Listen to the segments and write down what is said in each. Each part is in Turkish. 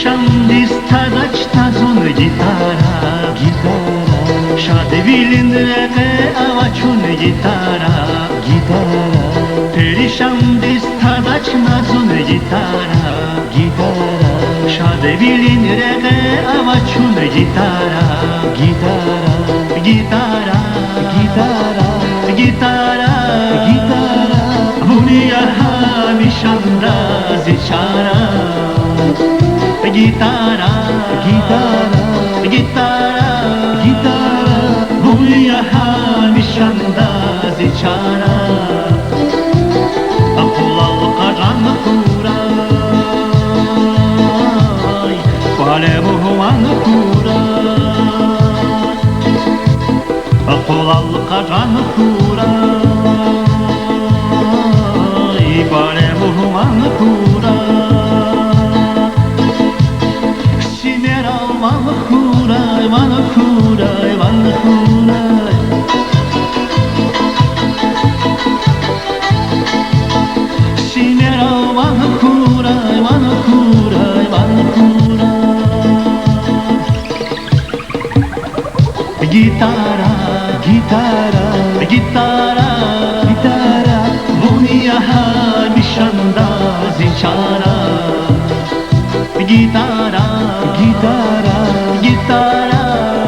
Perişan istadaç tazun gitara Şade bilin rege avaçun gitara Perişan istadaç nazun gitara Şade bilin rege avaçun gitara Gitara Huniya nişanda ziçara Gitara Huniya nişanda ziçara Akulal karan kuray Vale muhuman kuray Akulal karan kuray Vale muhuman kuray Sinera van kuray Sinera van kuray Gitara Huniya nişanda ziçara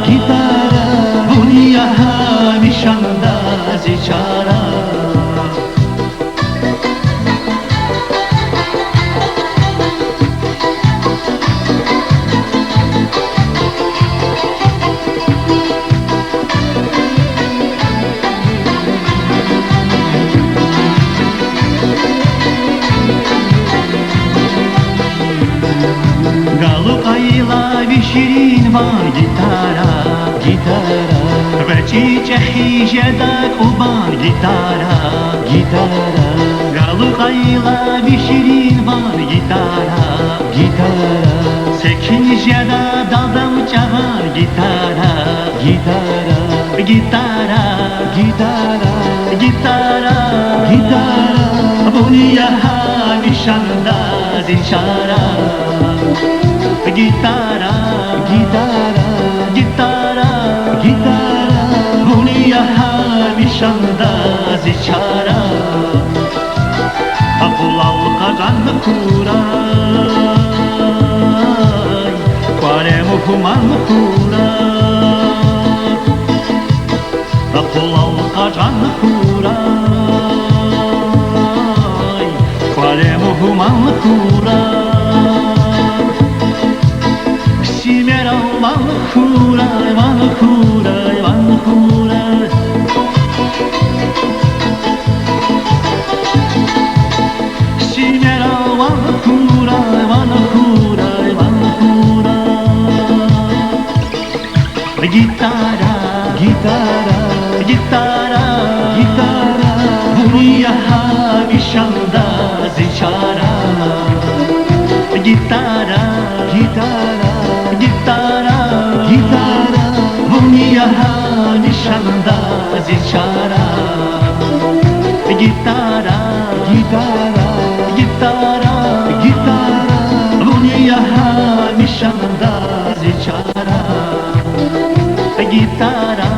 Gitara Huniya nişanda ziçara Şirin van gitara Ve çiçeği jedak uban gitara Galıqayla bir şirin van gitara Sekin jeda daldan çağar gitara Huniya nişanda ziçara Gitara Huniya nişanda ziçara Akulal karan kuray Vale muhuman kuray Akulal karan kuray Vale muhuman kuray Sinera van kuray Sinera van kuray Gitara Huniya nişanda ziçara Gitara Huniya nişanda ziçara Gitara Huniya nişanda ziçara Gitara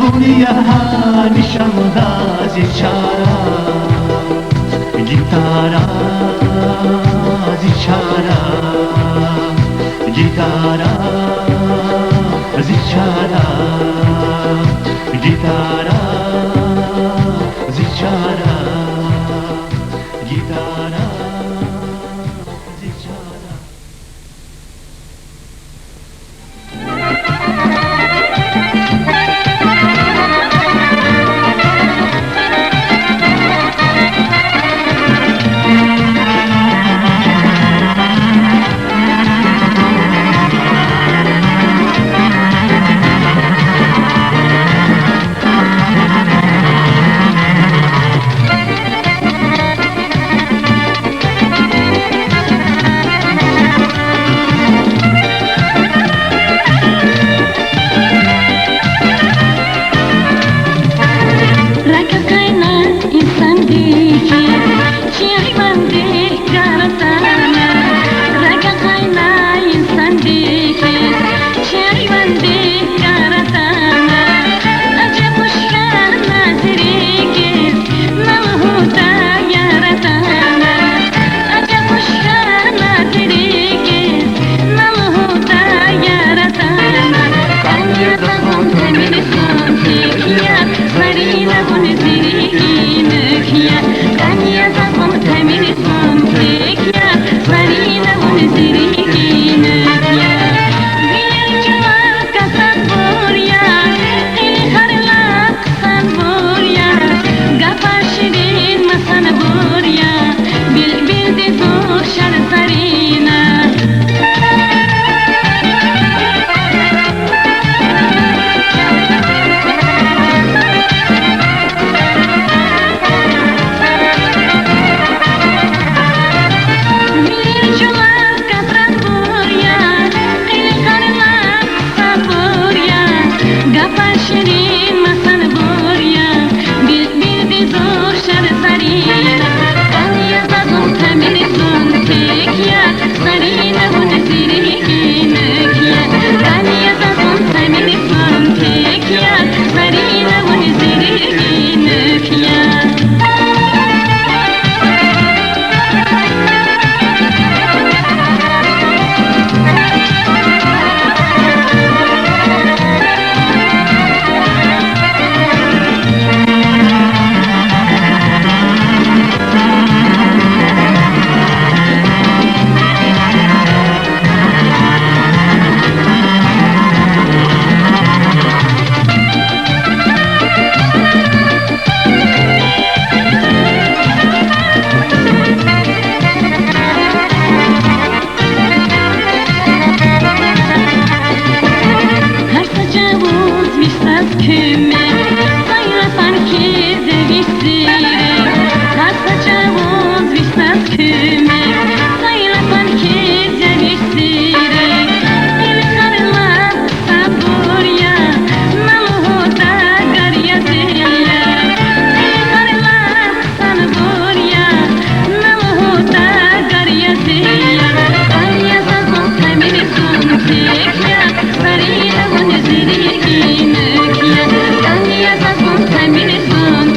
Huniya nişanda ziçara Gitara ziçara Gitara ziçara Gitara ziçara Gitara ziçara vistas küme saylasan ki devistire kasaçavuz vistas küme saylasan ki devistire el karla saburya namuda garya zilla el karla saburya namuda garya zilla garya sazon kamini suntekya sarila gunjiri kinekya garya sazon kamini suntekya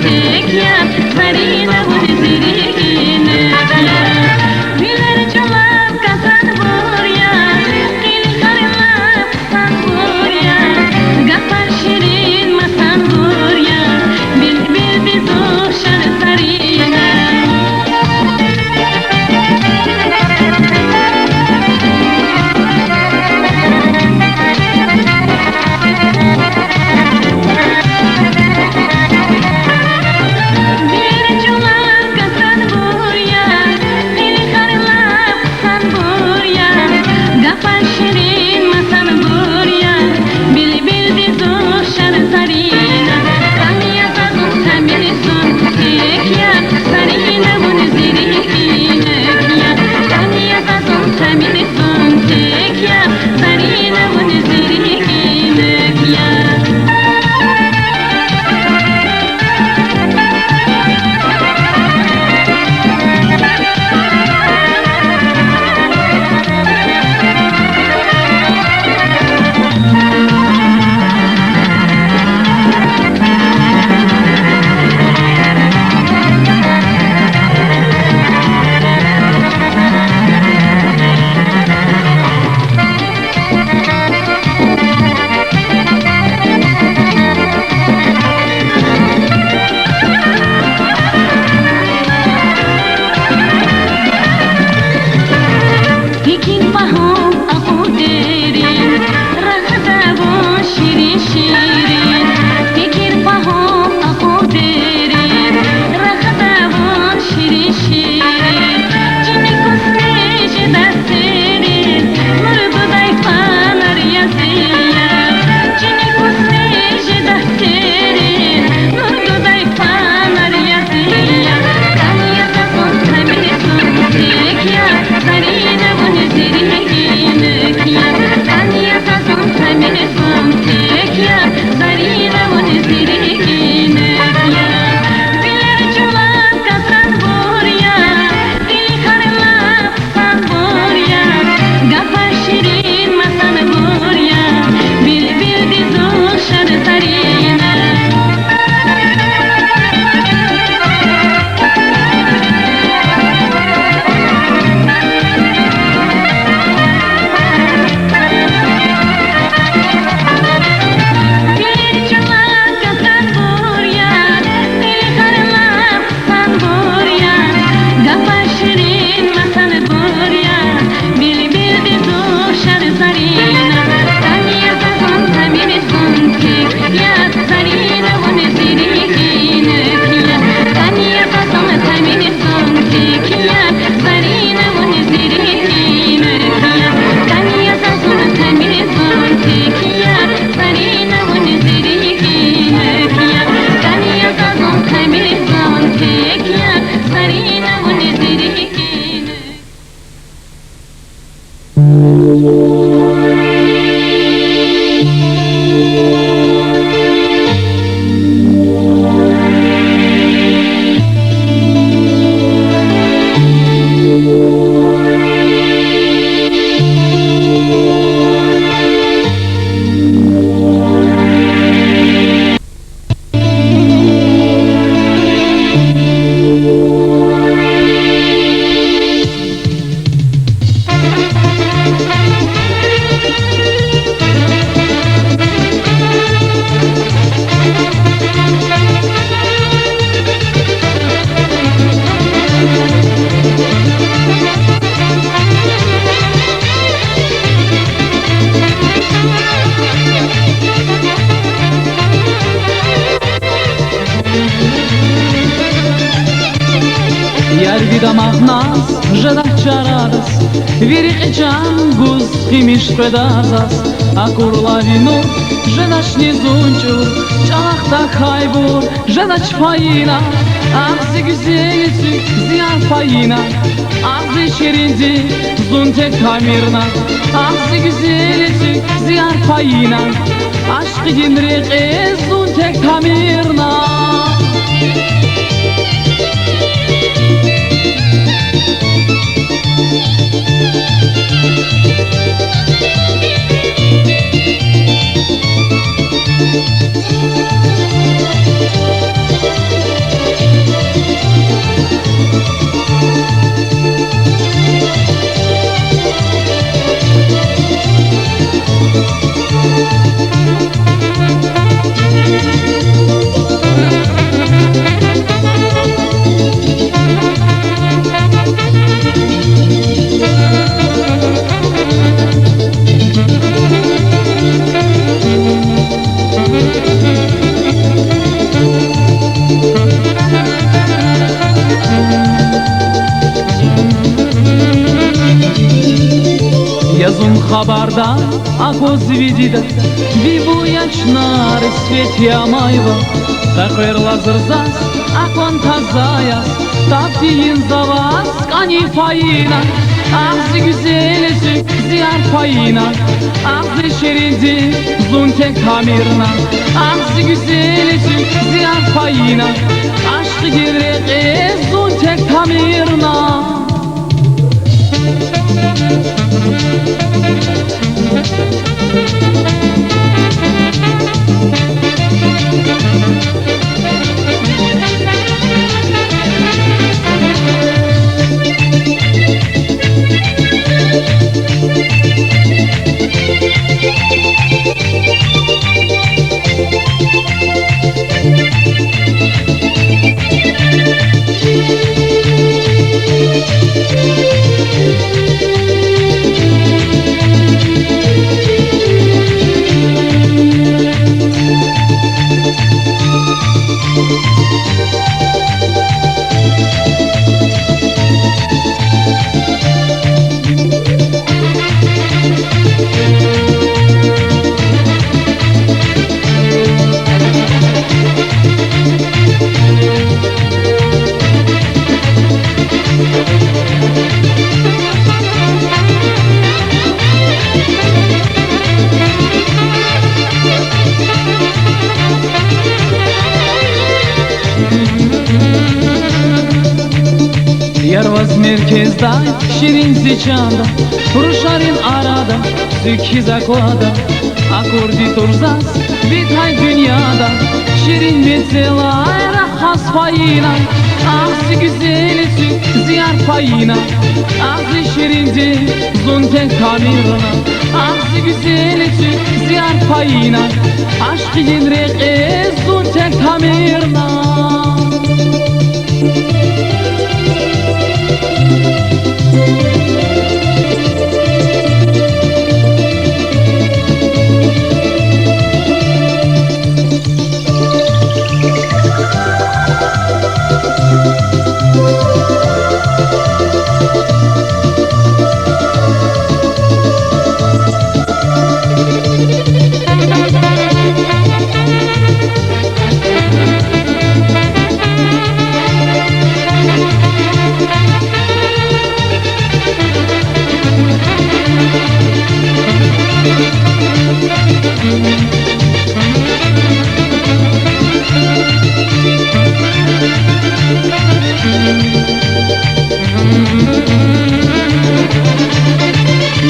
Ярвида махнас, жедах чарадас, Верикчан гуз химиш педазас, Акурла вину, жедаш низунчур, Çalakta kaybur, жедач паина, Ağzı güzelisi, ziyar payina, Ağzı şerindi, zuntek tamirna, Ağzı güzelisi, ziyar payina, Aşkı ginriqi, zuntek tamirna. Yazun xabarda, akoz vidida, Vibuyačnar svet yamayva, Kakirla zrzas, akon tazayas, Taptiyin zavas, kani fayina, Ağzı güzelisi, ziyar payina, Ağzı şeridi, zuntek tamirna, Ağzı güzelisi, ziyar payina, Aşkı girreqi, zuntek tamirna. Yarvaz merkezda, şirin zichanda, Rusharin arada, zükki zaklada, Akordi turzas, vitay dünyada, Şirin metzelay, rahas payina, Ağzı güzelisi, ziyar payina, Ağzı şirindi, zuntek tamirna, Ağzı güzelisi, ziyar payina, Aşkı ginreqi, zuntek tamirna.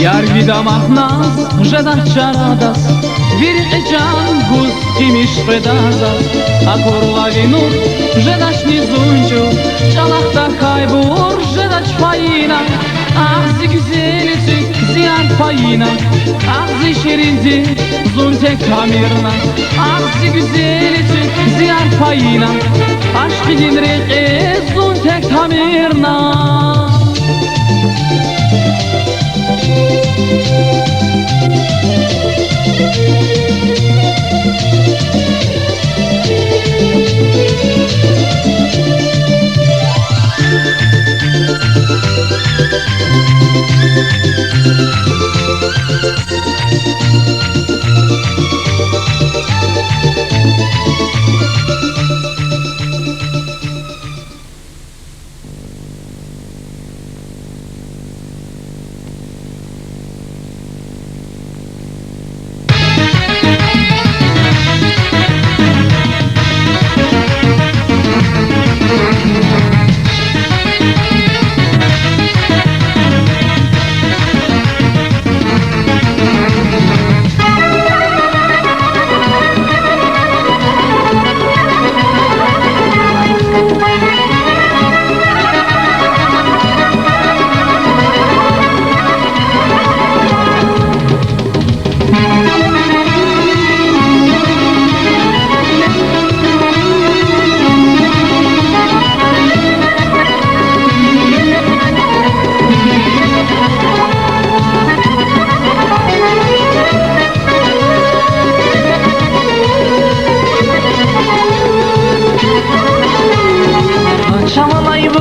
Ярвида махнас, жедах чарадас, Верикчан гуз химиш педазас, Акурла вину, жедаш низунчу, Çalakta kaybur, jedaç payina, Ağzı güzelisi, ziyar payina, Ağzı şerindi, zuntek tamirna, Ağzı güzelisi, ziyar payina, Aşkı ginreqi, zuntek tamirna.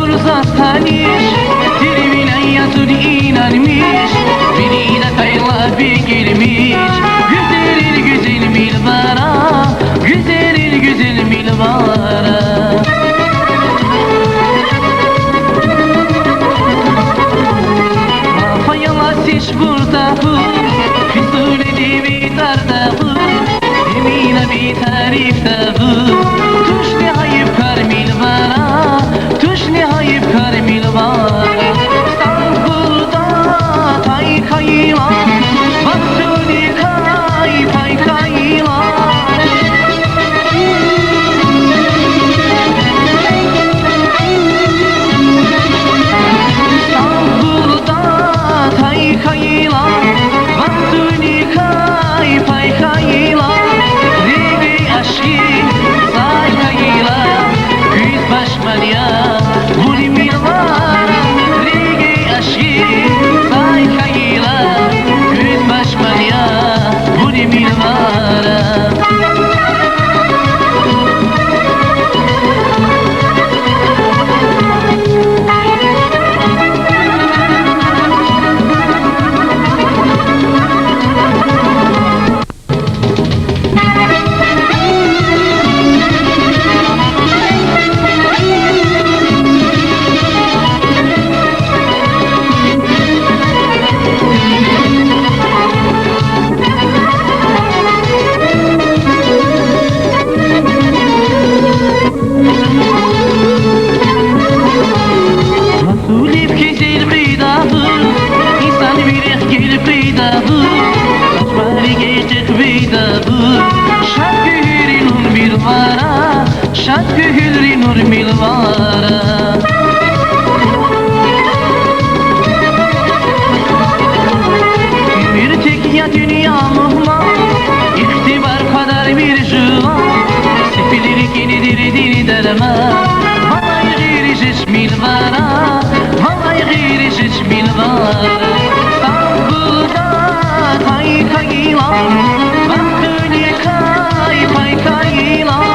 olursa tanış, dilime yatıp inanmış, beni de kayla bir gelmiş. Güzel güzel milvara, güzel güzel milvara. Siz burada bu, Füsuli'de bir darda bu, Emine bir tarifte bu. Tuş nihayip kar milvara, tuş nihayip kar milvara. İstanbul'da tay kayılan, Baktuni kay pay kayılan. Kayılan, baktuni kay pay kayılan, Ribi aşkı say kayılan, yüz başman ya vuri milvara. Ribi aşkı say kayılan, yüz başman ya vuri milvara. Şad gühülri nur milvara. Bir tek ya dünya muhman, İhtibar kadar bir jüvan, Sefilir kinidir dili derman. Vallahi gayri jiç milvara, vallahi gayri jiç milvara. İstanbul'da tay kayılan, baktuni kay pay kayılan.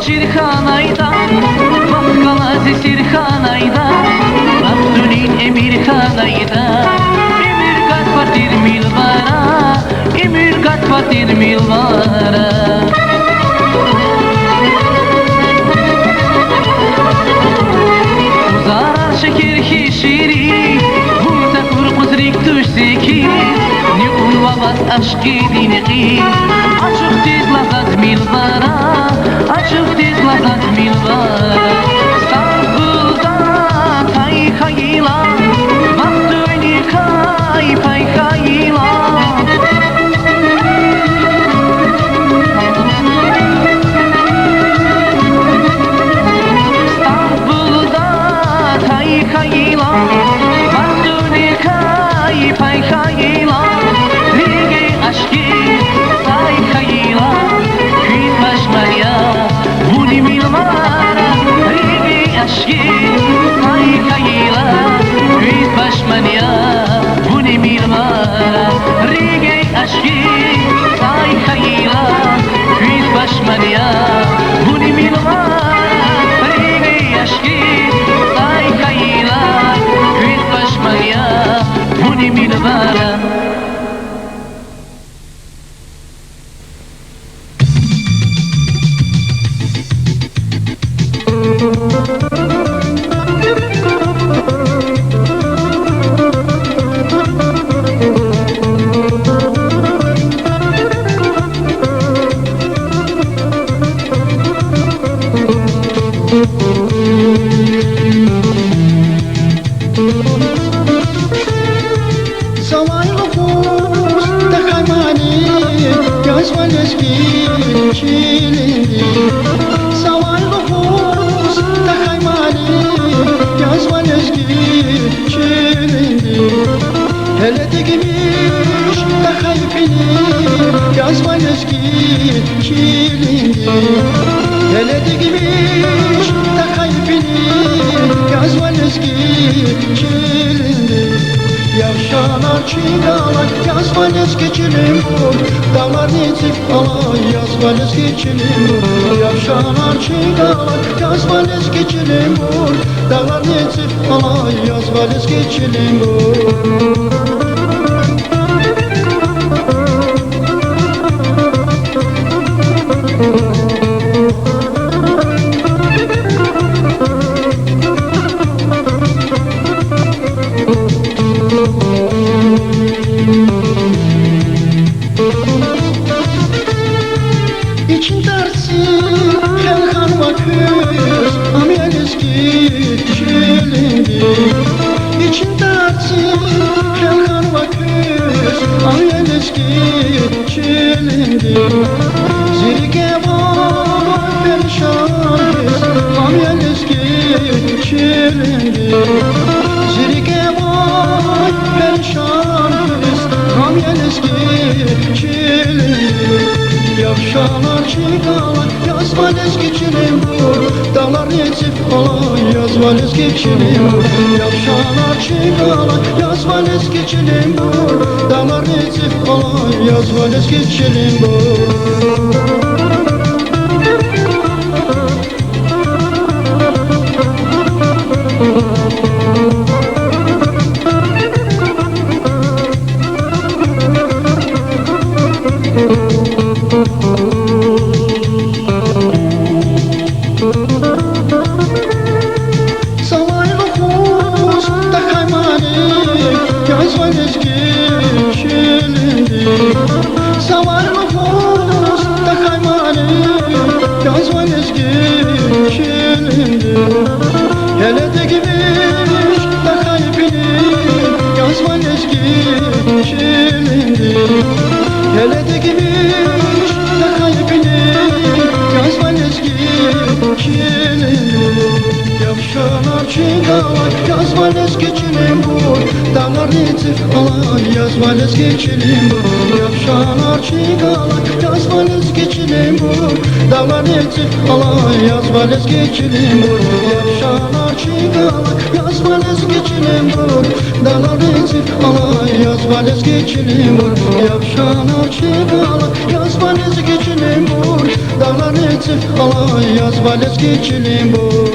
Çirkanayda, Bakkalazi Sirkanayda, Abdülin Emir Kanayda, Emir Gatfatir milvara, Emir Gatfatir milvara. Zarar şeker şişiri, Burada kurkuzrik tuşsiki, Nükun vabas aşkı diniki, Açık tiz lazat milvara, açık tiz lazat milvara. İstanbul'da tay kayılan, baktuni kay pay kayılan. İstanbul'da tay kayılan, baktuni kay pay kayılan. Rigi aşkı say kayılan, Küt başmaya vuri milvara. Rigi aşkı say kayılan, Küt başmaya vuri milvara. Rigi aşkı say kayılan, Küt başmaya vuri milvara. Rigi aşkı say kayılan, Küt başmaya vuri milvara. yazvan eski kilindi Savaylı hus da kaymali yazvan eski kilindi Hele dikmiş da kayfini yazvan eski kilindi Hele dikmiş da kayfini yazvan eski kilindi Yavşanar çiğnalar yazvan eski kilim vur Dağlar necip alay yazvan eski kilim vur Yavşanar çiğnalar yazvan eski kilim vur Dağlar necip alay yazvan eski kilim vur İçin dersin helkan vakıs amel eski kilindi İçin dersin helkan vakıs amel eski kilindi Zirge var perişanız amel eski kilindi Zirge var perişanız amel eski kilindi Yavşalar çiğnalar yazvan eski kilim vur Dağlar necip alay yazvan eski kilim vur Yavşalar çiğnalar yazvan eski kilim vur Dağlar necip alay yazvan eski kilim vur yazvan eski kilindi Savarlı hus da kaymani yazvan eski kilindi Hele de gibiymiş da kalbini yazvan eski kilindi Hele de gibiymiş da kalbini yazvan eski kilindi Yavşalar çiğnalar yazvan eski kilim vur Dağlar necip alay yazvan eski kilim vur Yavşalar çiğnalar yazvan eski kilim vur Dağlar necip alay yazvan eski kilim vur Yavşalar çiğnalar yazvan eski kilim vur Dağlar necip alay yazvan eski kilim vur Yavşalar çiğnalar yazvan eski kilim vur Dağlar necip alay yazvan eski kilim vur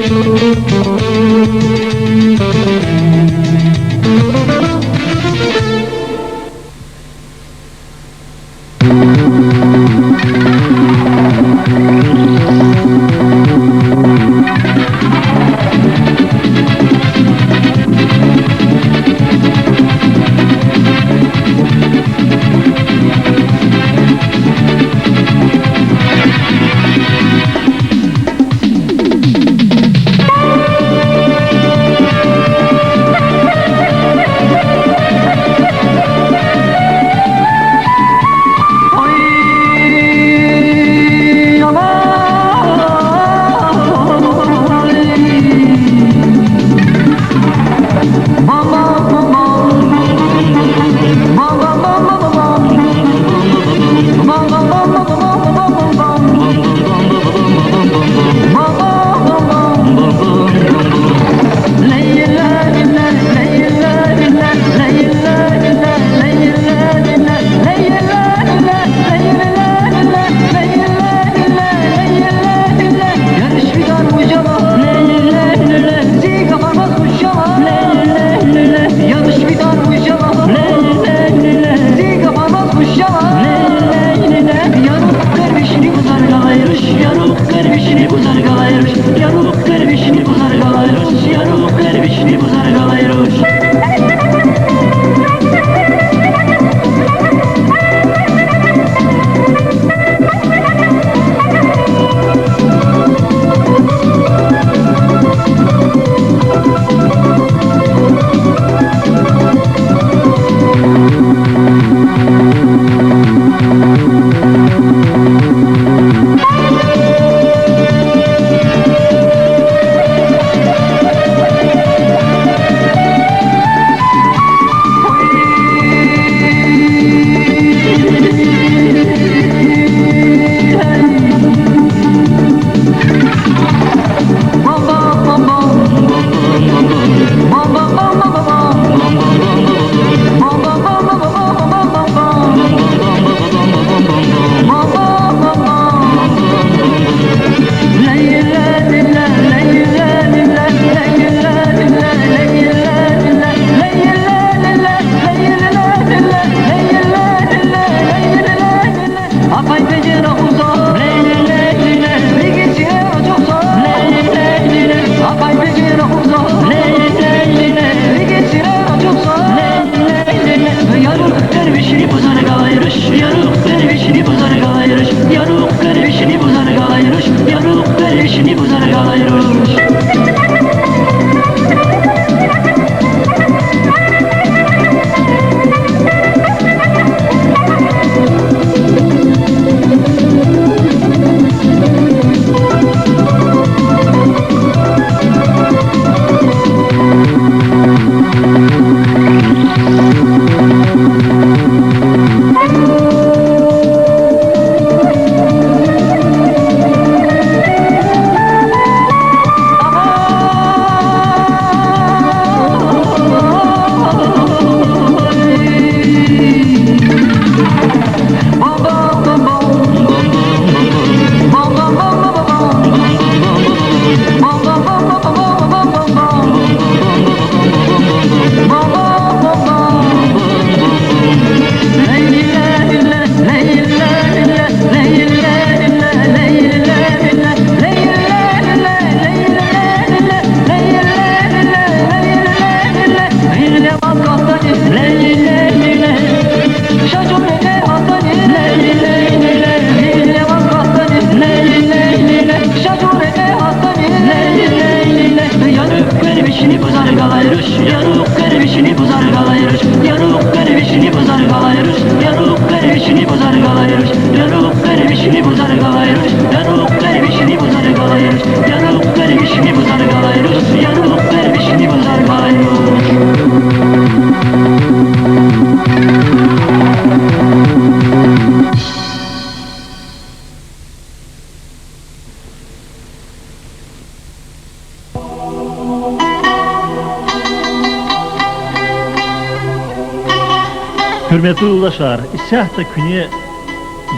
Hürmetli yoldaşlar, İsahta küne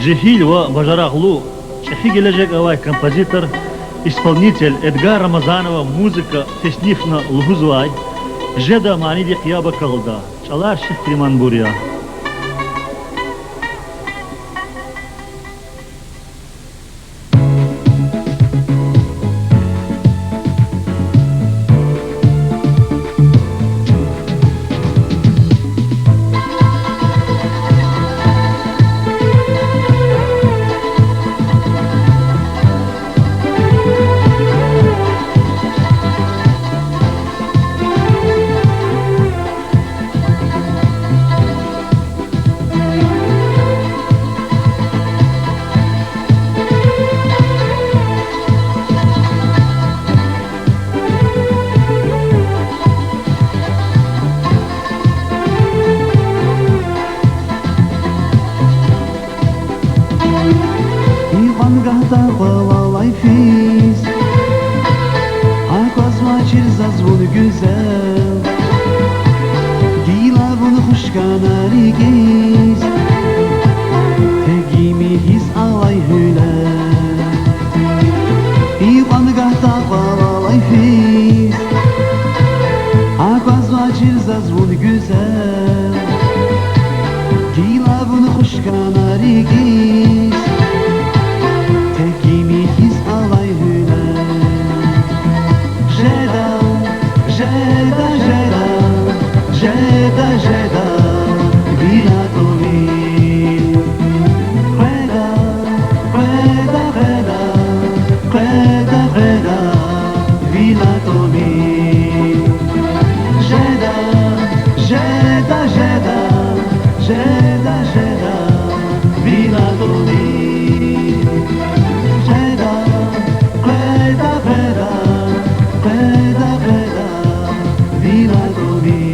cehil ve bacaraqlı çehi gelecek avay kompozitör, исполнитель Эдгар Рамазанова музыка теснифна лгузвай, жеда маниди қияба калда, чалар ших Криман буря. Zazvon güzel Gilavun hoş kanari giz Tegimi his alay hüle İvan gahta valalay fiz Akvazvacir zazvon güzel Gilavun hoş kanari giz Tegimi his alay hüle Jeda, vila tovi Preda, vila tovi Jeda, vila tovi Jeda, Preda, vila tovi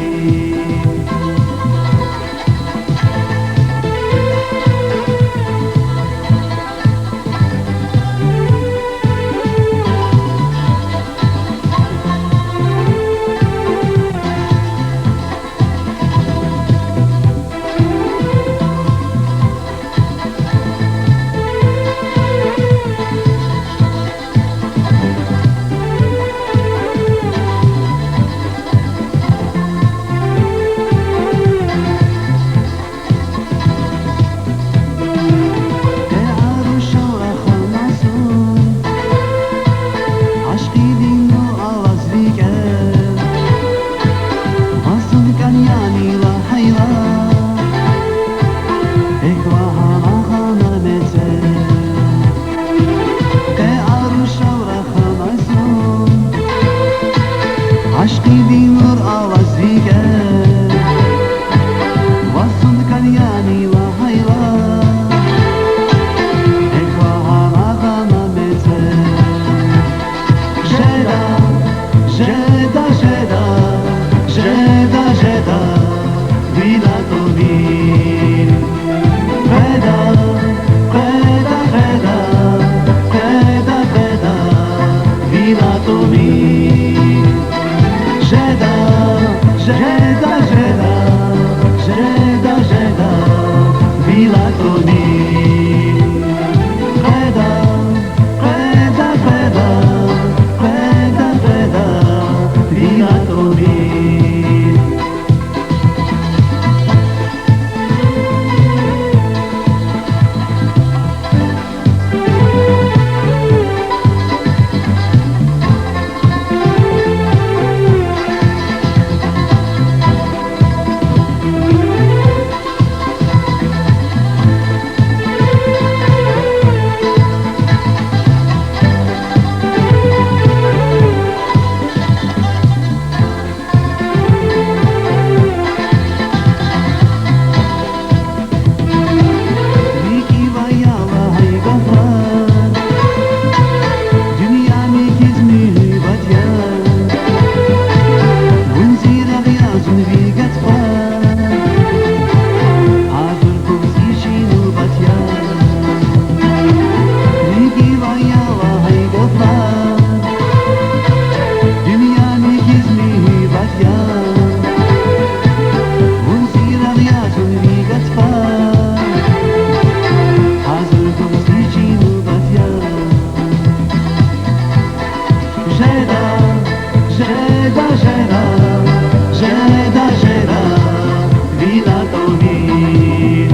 tobi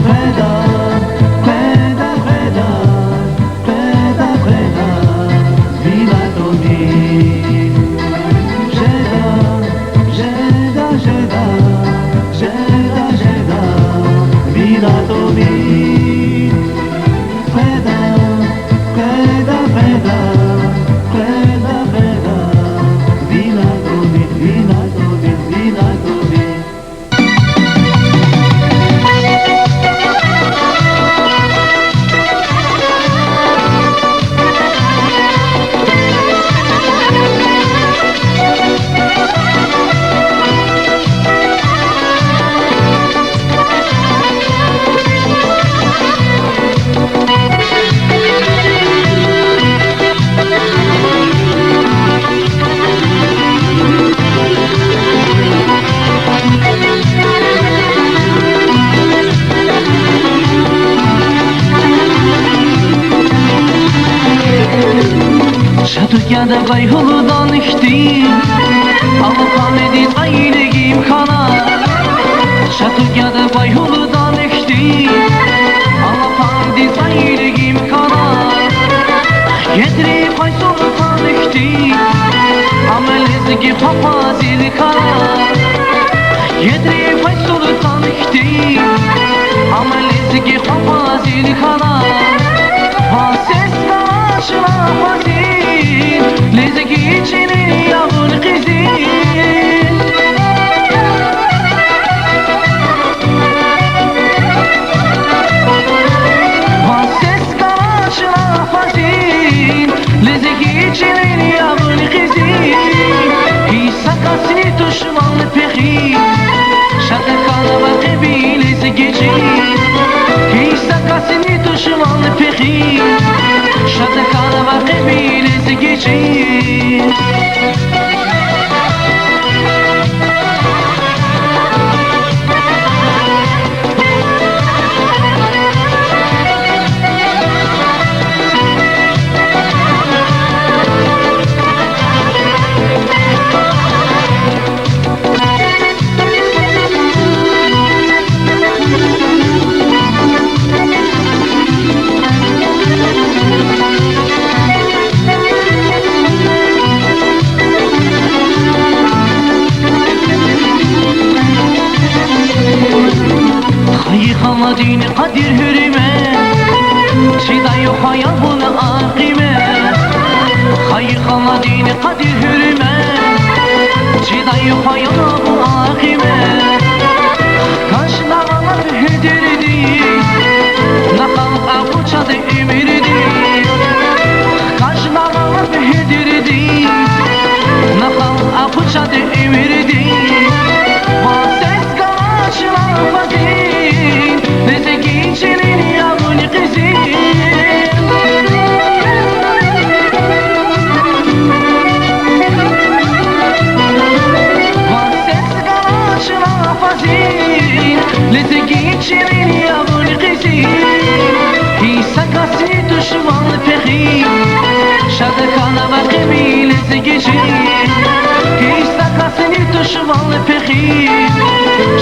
Preda, preda, preda, preda, preda Vila tobi Żeda, żeda, żeda, żeda, żeda Vila tobi Preda, preda, preda, preda, preda Vila tobi, vila tobi, vila tobi Şatıkya'da bayhuludan içtim Allah'ım edin ayrıgim kana Şatıkya'da bayhuludan içtim Allah'ım edin ayrıgim kana Yedri paysoltan içtim Amelizgi hafazil kana Yedri paysoltan içtim Amelizgi hafazil kana Ses karşıla fazil Lezgi içinin yavun kızil Ses karşıla fazil Lezgi içinin yavun kızil İsa kasini tuşmanlı pehi Şatakana bakıbi lezgi içinin İsa kasini tuşmanlı pehi Şatakana bakıbi lezgi içinin Dini kadir hürime Çidayu hayal bunu akime Hayıkama dini kadir hürime Çidayu hayal bunu akime Kaşlarına hüdürdi Nakal akuçadı ümirdi Kaşlarına hüdürdi Nakal akuçadı ümirdi Ses karşılar fazil Lezgi içinin yavun kızil Ses karşılar fazil Lezgi içinin yavun kızil İsa kasi düşman pehi Şadakana bakıbi lezgi içinin İsa kasini düşman pehi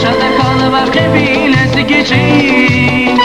Şadakana bakıbi lezgi içinin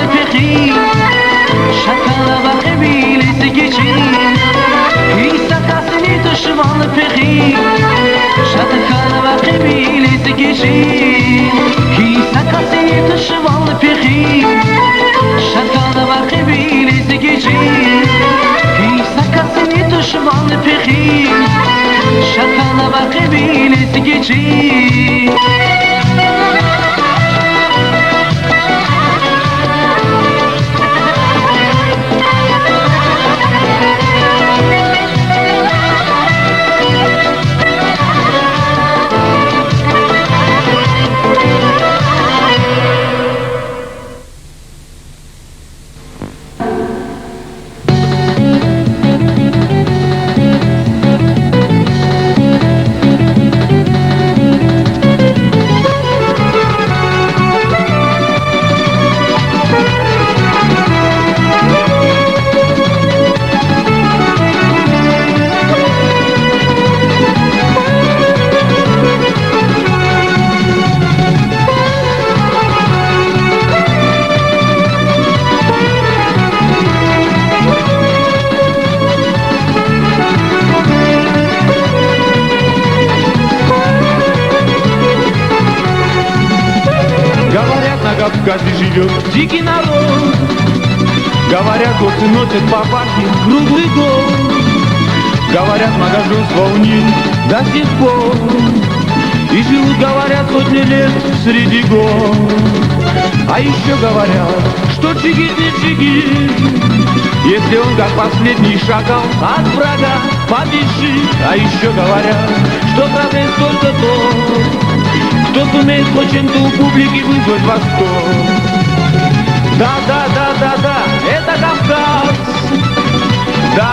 פחי שקלה בחביל סגצ'י היסה קסנית שוואל פחי שקלה בחביל סגצ'י היסה קסנית שוואל פחי שקלה בחביל סגצ'י היסה קסנית שוואל פחי שקלה בחביל סגצ'י Кавказе живет дикий народ. Говорят, горцы носят папахи круглый год. Говорят, многоженство волнит до сих пор. И живут, говорят, сотни лет среди гор. А еще говорят, что чигит не чигит, если он как последний шакал от врага побежит. А еще говорят, что правда только тот, кто сумеет хоть чем-то у публики вызвать восторг. Да, это Кавказ. Да,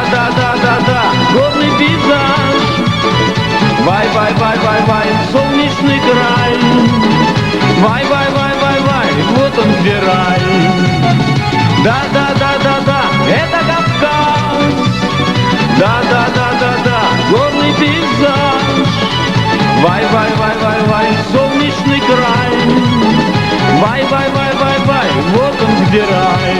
горный пейзаж. Вай, солнечный край. Вай, вот он где рай. Да, это Кавказ. Да, горный пейзаж. Вай, солнечный край. Вай, вот он где рай.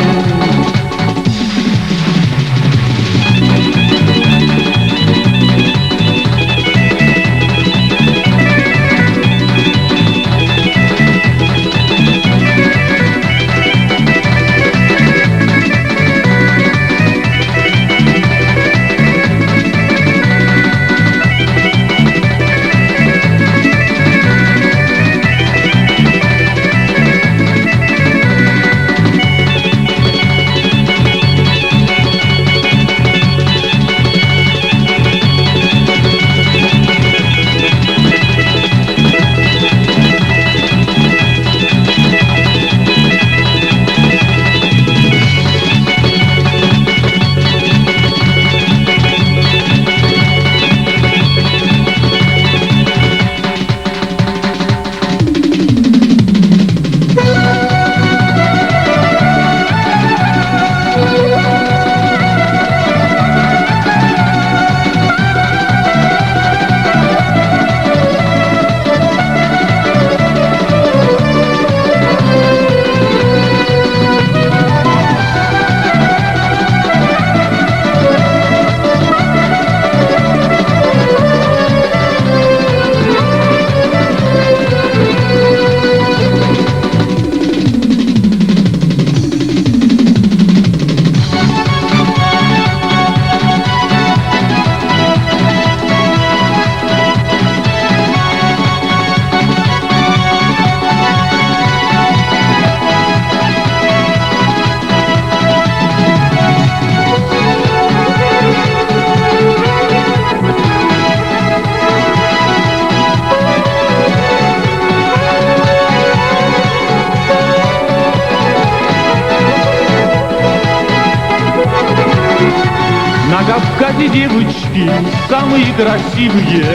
Кавказе девочки самые красивые,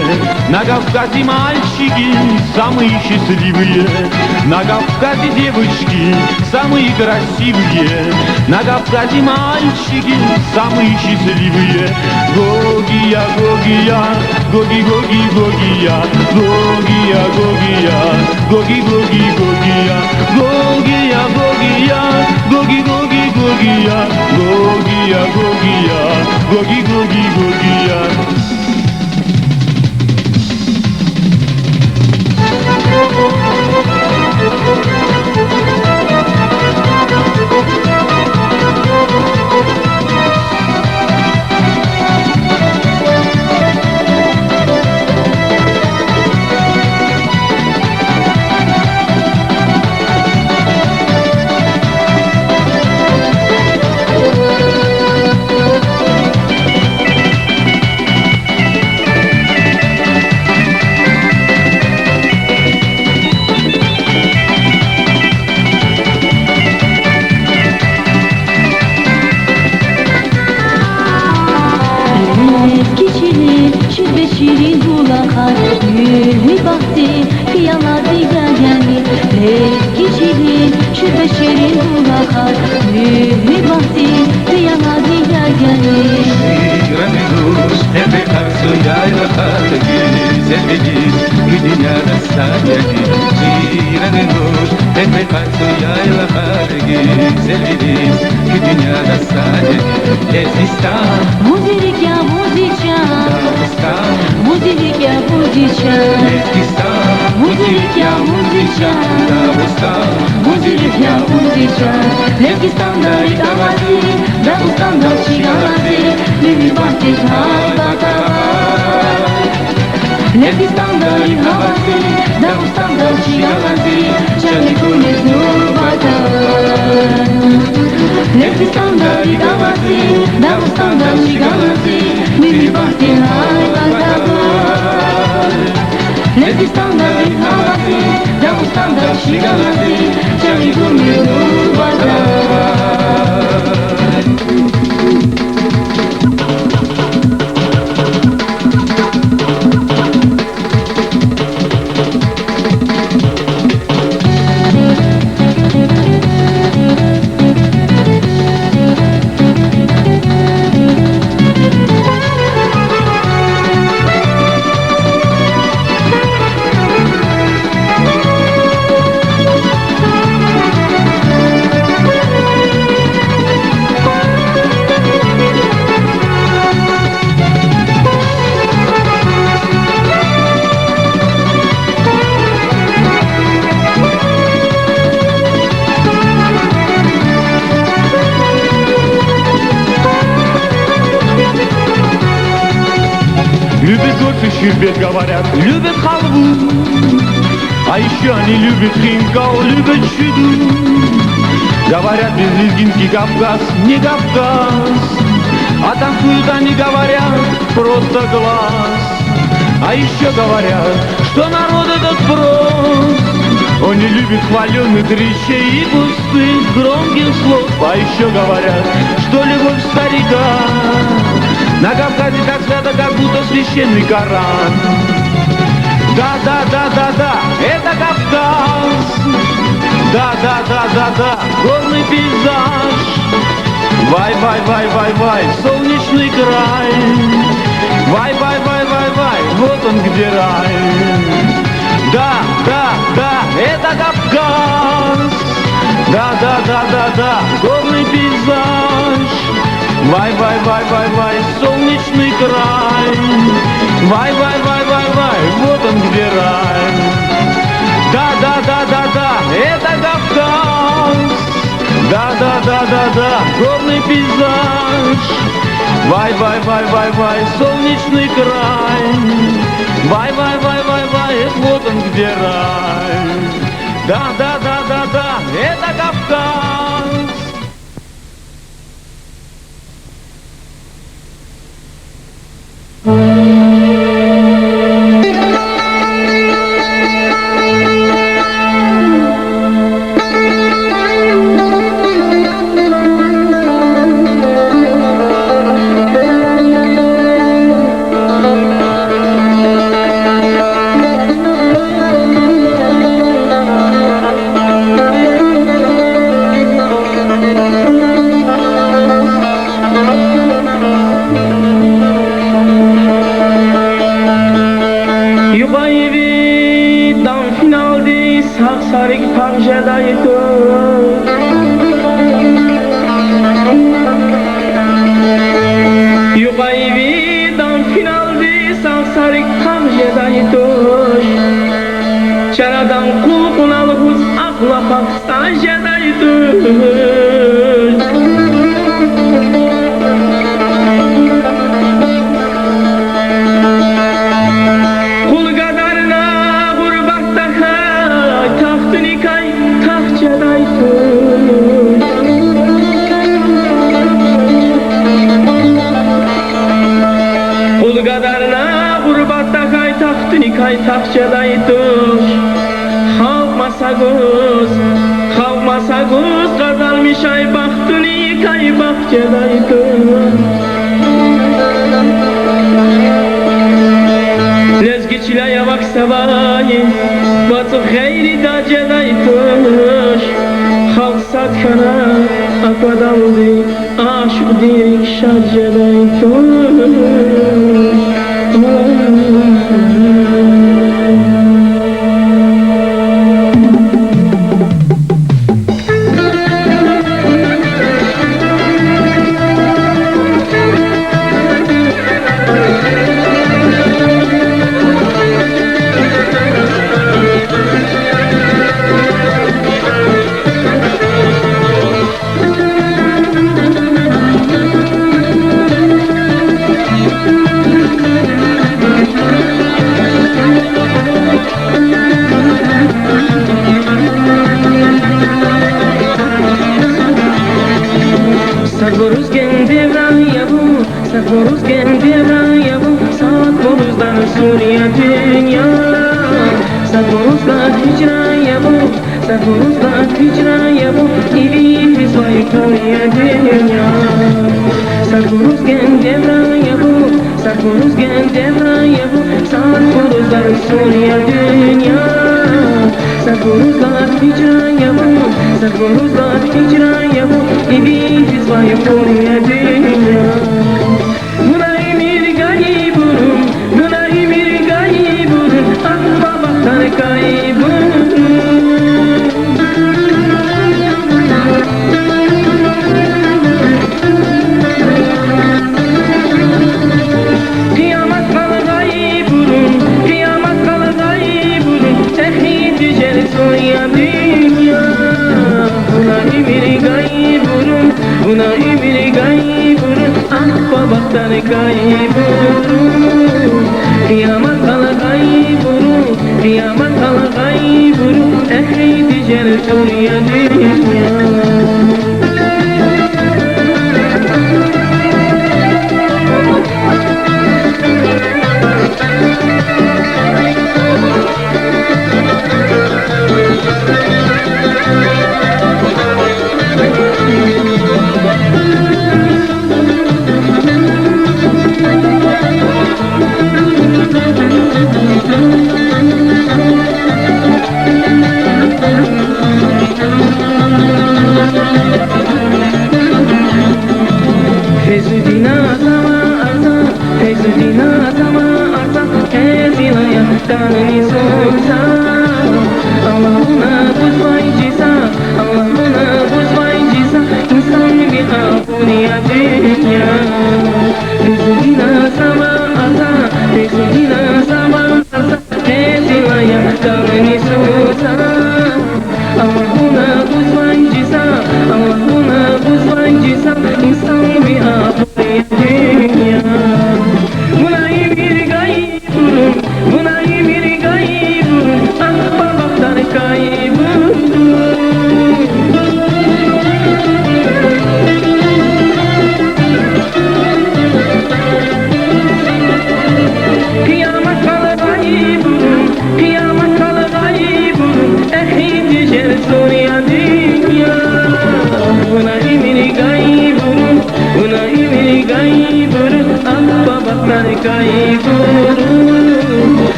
на Кавказе мальчики самые счастливые. На Кавказе девочки самые красивые, на Кавказе мальчики самые счастливые. Гогия, Гогия, Гоги, Гоги, Гогия, Гогия, Гогия, Гоги, Гоги, Гогия, Гогия, Гогия, Гоги, Гоги, Гогия, Гогия, Гогия, Гоги, Гоги, Гогия. Şirin bulakar, gülü baktı, kıyamadı yani. Eski şirin, şüphe şirin bulakar, gülü baktı, kıyamadı yani. Şirinus, tepe karşı yaylalar, güzeliz, dünyada sadece. Şirinus, tepe karşı yaylalar, güzeliz, dünyada sadece. Lezistan, Muzilik ya muzicam, Dağıstan, muzilik ya muzicam. Lezistan, Muzilik ya muzicam, Dağıstan, muzilik ya muzicam. Lekistan'da rikavati, Dağıstan'da şigalati, Lübü bahçe halbata. Lekistan'da rikavati, Dağıstan'da şigalati, Çani kulis nurbata. Lekistan'da rikavati, Dağıstan'da şigalati, Lübü bahçe halbata. Lekistan'da rikavati, Dağıstan'da şigalati, Çani kulis nurbata. Любят горцы щербет, говорят, любят халву. А еще они любят хинкал, любят чуду. Говорят, безлезгинский Кавказ не Кавказ, а танцуют они, говорят, просто глаз. А еще говорят, что народ этот прост. Он не любит хваленных речей и пустых громких слов. А еще говорят, что любовь старика на Кавказе так свято, как будто священный Коран. Да, да, да, да, да, это Кавказ. Да, да, да, да, да, горный пейзаж. Вай, вай, вай, вай, вай, солнечный край. Вай, вай, вай, вай, вай, вот он где рай. Да, да, да, это Кавказ. Да, да, да, да, да, горный пейзаж. Вай, вай, вай, вай, вай, солнечный край. Вай, вай, вай, вай, вай, вот он где рай. Да, да, да, да, да, это Кавказ. Да, да, да, да, да, горный пейзаж. Вай, вай, вай, вай, вай, солнечный край. Вай, вай, вай, вай, вай, вот он где рай. Да, да, да, да, да, это Кавказ. kay taxçaday tuş Xalqmasaguz qazalmış ay baxtını kay bahçeday tuş Lezgiçilaya bak savayı Batıp gayri daceday tuş Xalq satkana akvadaldı Aşık dirik şarceday tuş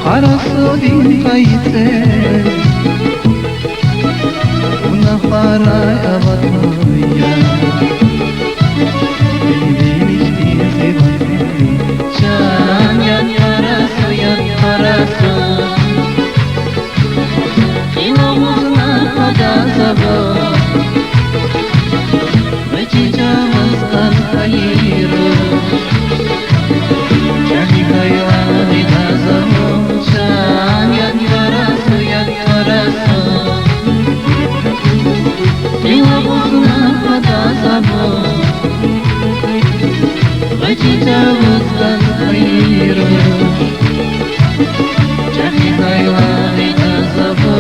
Haraso din kaite Una farai abatoya Beni istiye vaziri Can yan haraso İlavuzna pada zabo Vecicamaz kan hayiro Jadi hayali nazamo Can yan haraso İlavuzna pada zabo Vecicamaz kan hayiro Jadi hayali nazamo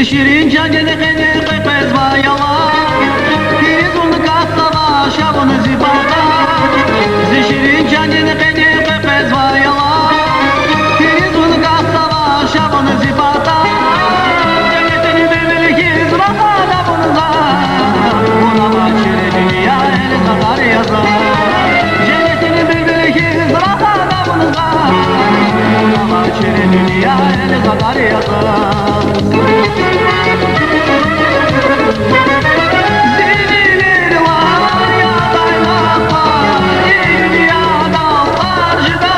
شیرین جنگل قنر قیقز و یلا پیزون کاسلا شبون زیباتا شیرین جنگل قنر قیقز و یلا پیزون کاسلا شبون زیباتا جنگتنی ببرکی زرقا دبونزا ona başere dünya el kadar yazar cennetini bülbülki zıraka dağınıza ona başere dünya el kadar yazar Zilliler var ya daylar var dünyada karşıda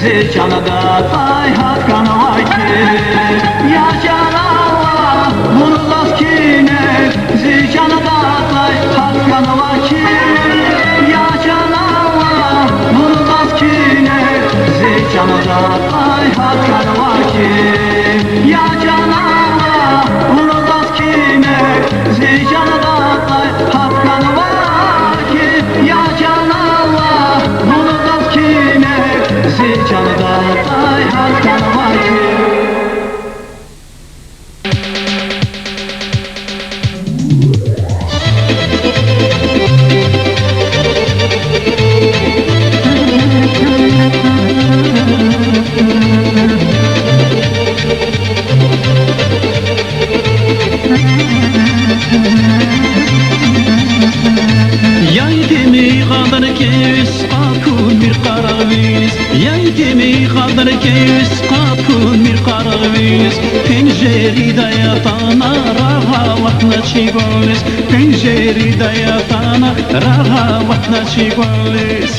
Zircanada tay hakkana vay ki Ya Cenallah bunu das kine Zircanada tay hakkana vay ki Ya Cenallah bunu das kine Zircanada tay hakkana vay ki Ya Cenallah bunu das kine Zircanada tay hakkana vay ki Ya Cenallah bunu das kine Zircanada tay hakkana vay ki Yaydemi kadar kevis kakun bir karaviz Yaydemi kadar kevis kakun bir karaviz Penceride yatana rahatla çigolis Penceride yatana rahatla çigolis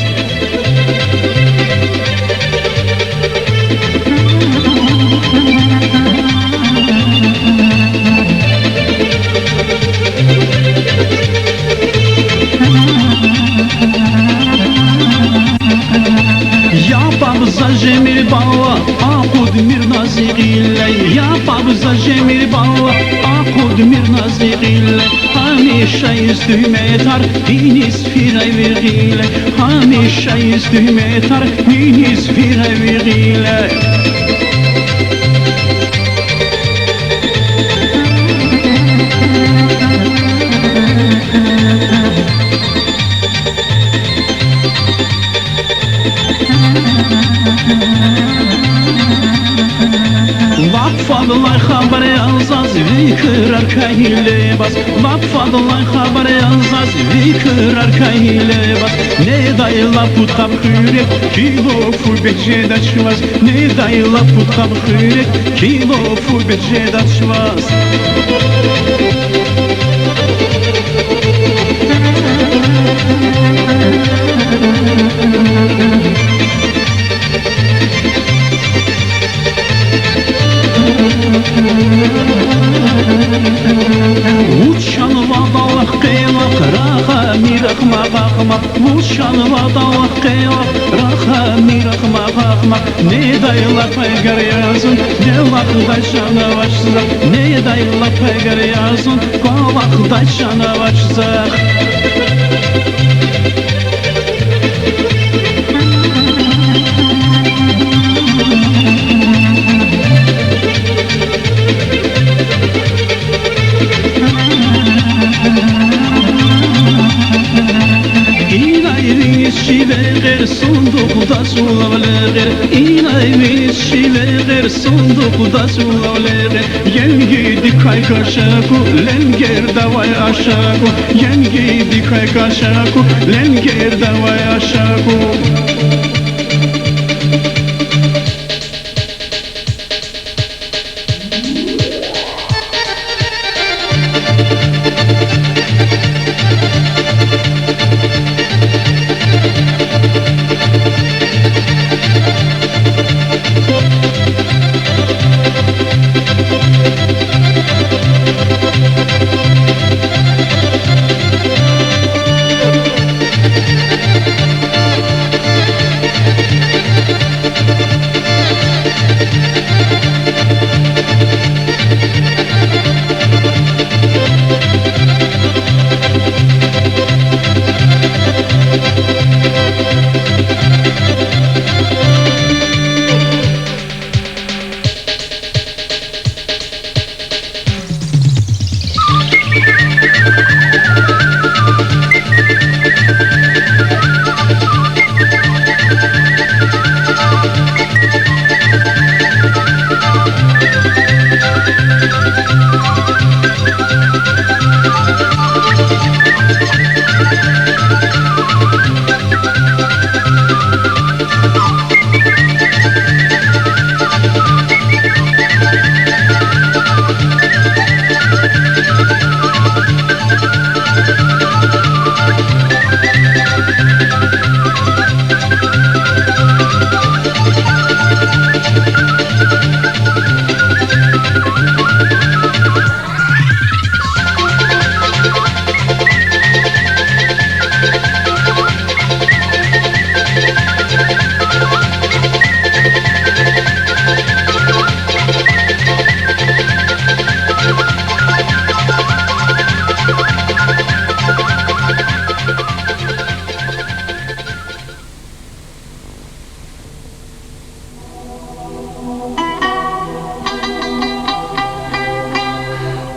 Yapabza jemir balla, akud mir nazigille Yapabza jemir balla, akud mir nazigille Hamisha yüzüme tar, diniz fire virgile Hamisha yüzüme tar, diniz fire virgile Vakfadılay haber yazaz, vikrar kayle bas Vakfadılay haber yazaz, vikrar kayle bas Ne dayla putkam hürek, kilo fu beceda çvaz Ne dayla putkam hürek, kilo fu beceda çvaz Uçan vadalak qeylaq, raha miraq maqaqmaq Uçan vadalak qeylaq, raha miraq maqaqmaq Ne dayla pegar yazın, ne vaqda canavaçsaq Ne dayla pegar yazın, ko vaqda canavaçsaq Şiveğer sunduğda sulavleğer İnayviniz şiveğer sunduğda sulavleğer Yengi dikay kaşaku lenger davay aşaku Yengi dikay kaşaku lenger davay aşaku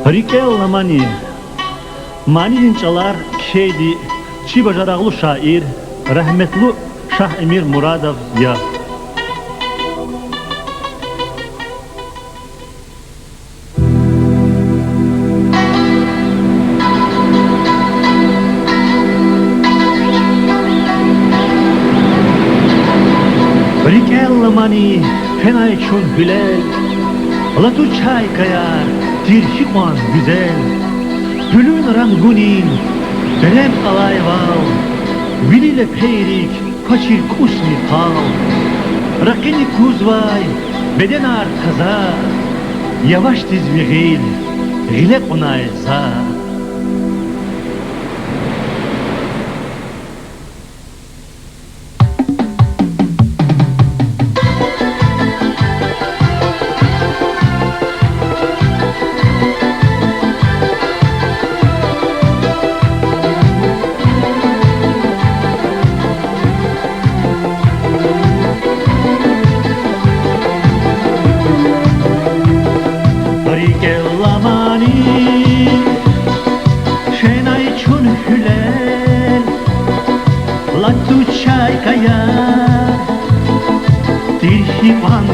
Rikella Mani'nin çalar şeydi çi bajaraqlı şair rahmetli Şah Emir Muradov ya. Rikella Mani fenay çun hülel Latu çay kayar tirşikman güzel Hülün rangunin berem alayval Vilile peyrik kaçir kusni kal Rakini kuzvay beden arkaza Yavaş dizmigil gile onayza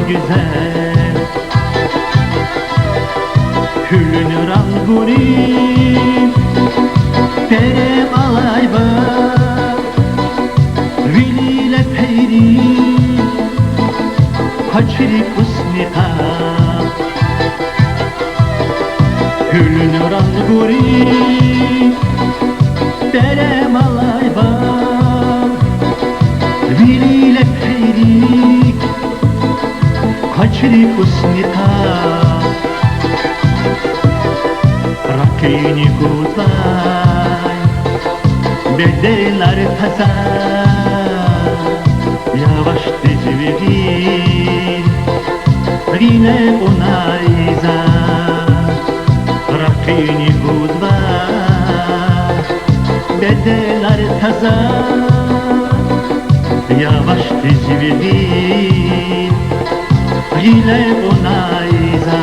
güzel Hülün rangunin perem alayba Vilile peyri kaçiri kusnika Hülün rangunin perem alayba Vilile peyri kaçri kusnika Rakini kuzay bedeler taza Yavaş dizvigin yine onayza Rakini kuzay bedeler taza Yavaş dizvigin yine onayza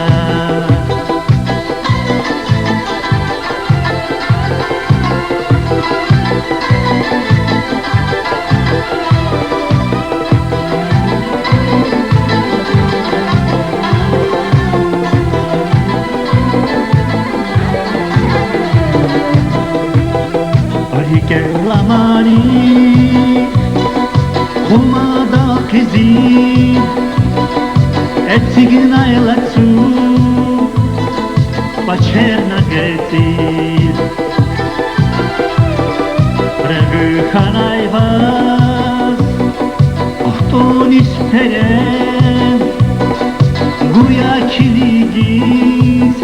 Rikella Mani kumada kızı Etsigin aylatsu Paçerna getir Revü kanayvaz Ohtun isperem Guya kiligiz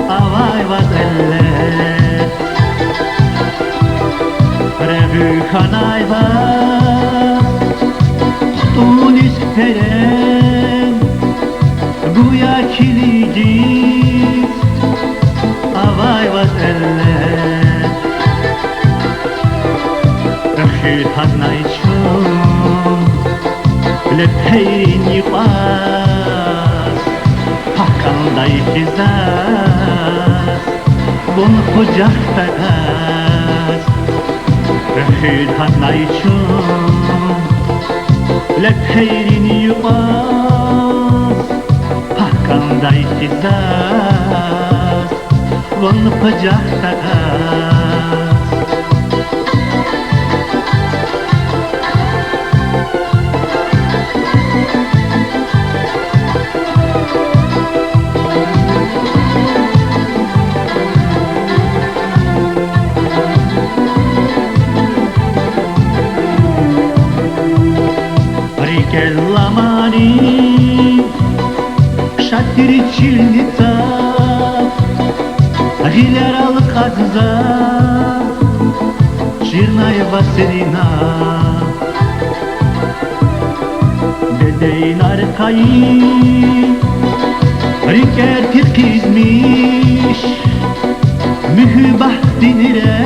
Avayvaz eller Revü kanayvaz Ohtun isperem Guya kiligiz Avayvaz eller Rıhil haznayçun Lepeyrin yıqaz Hakanday kizaz Bun kucakta gaz Rıhil haznayçun Lepeyrin yıqaz Hakanday kizaz Bun kucakta gaz Rikella Mani Шатиричильница Гилярал казза Жирная Василина Bedeyin arkayı Rikertir kizmiş Mühübah dinire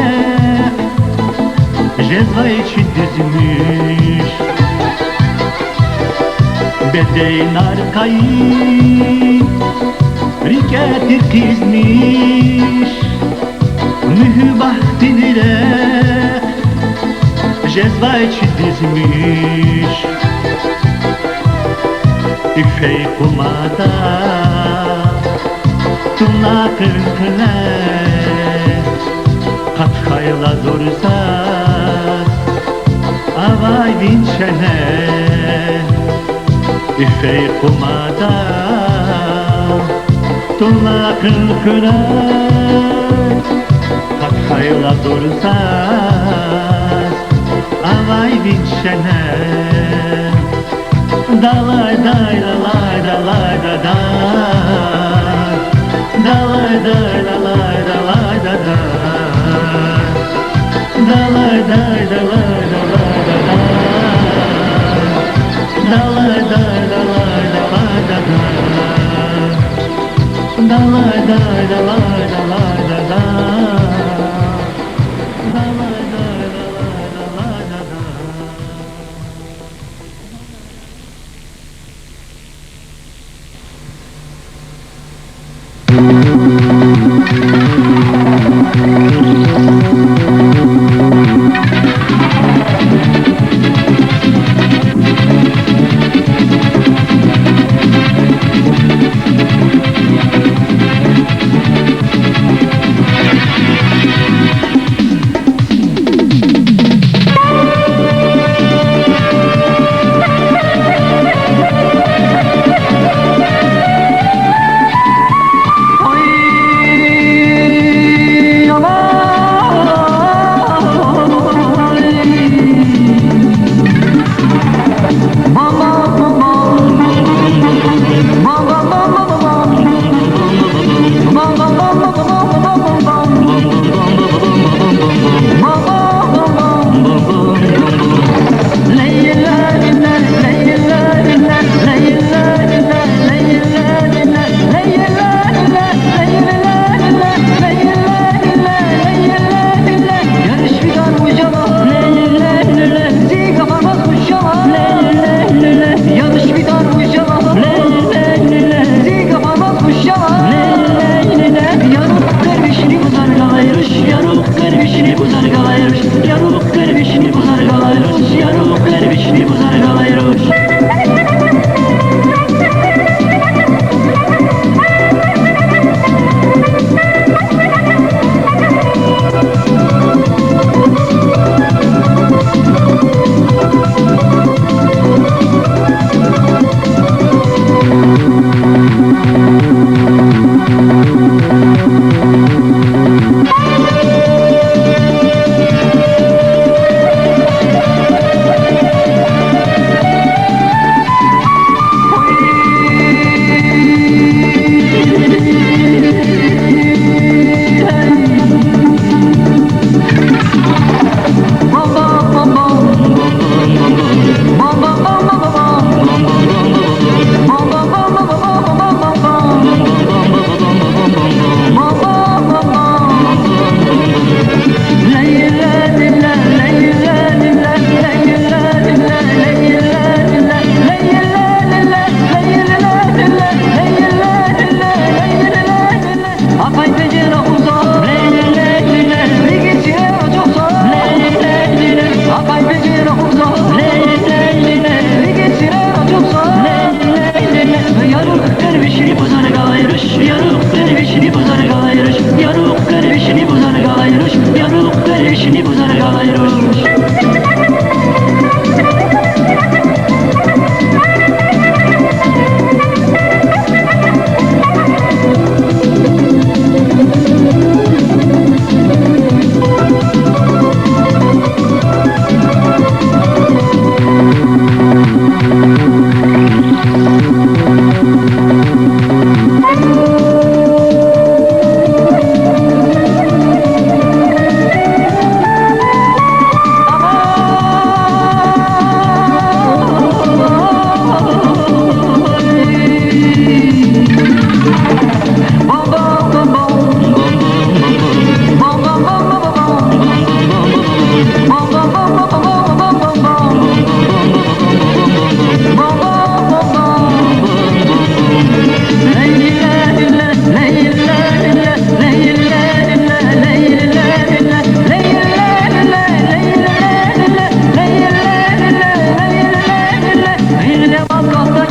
Cezva için dizmiş Bedeyn arkayı Riketir tizmiş Mühübahtinire Cezvay dizmiş Üfey kumada Tuna kırkına Katkayla dursaz Avay vinçene Üfey kumada Tuna kırkına Katkayla dursaz Avay vinçene Dalay day dalay dalay da da Dalay day dalay dalay da da Dalay day dalay dalay da da Dalay day dalay dalay da da Dalay day dalay dalay da da Dalay day dalay dalay da da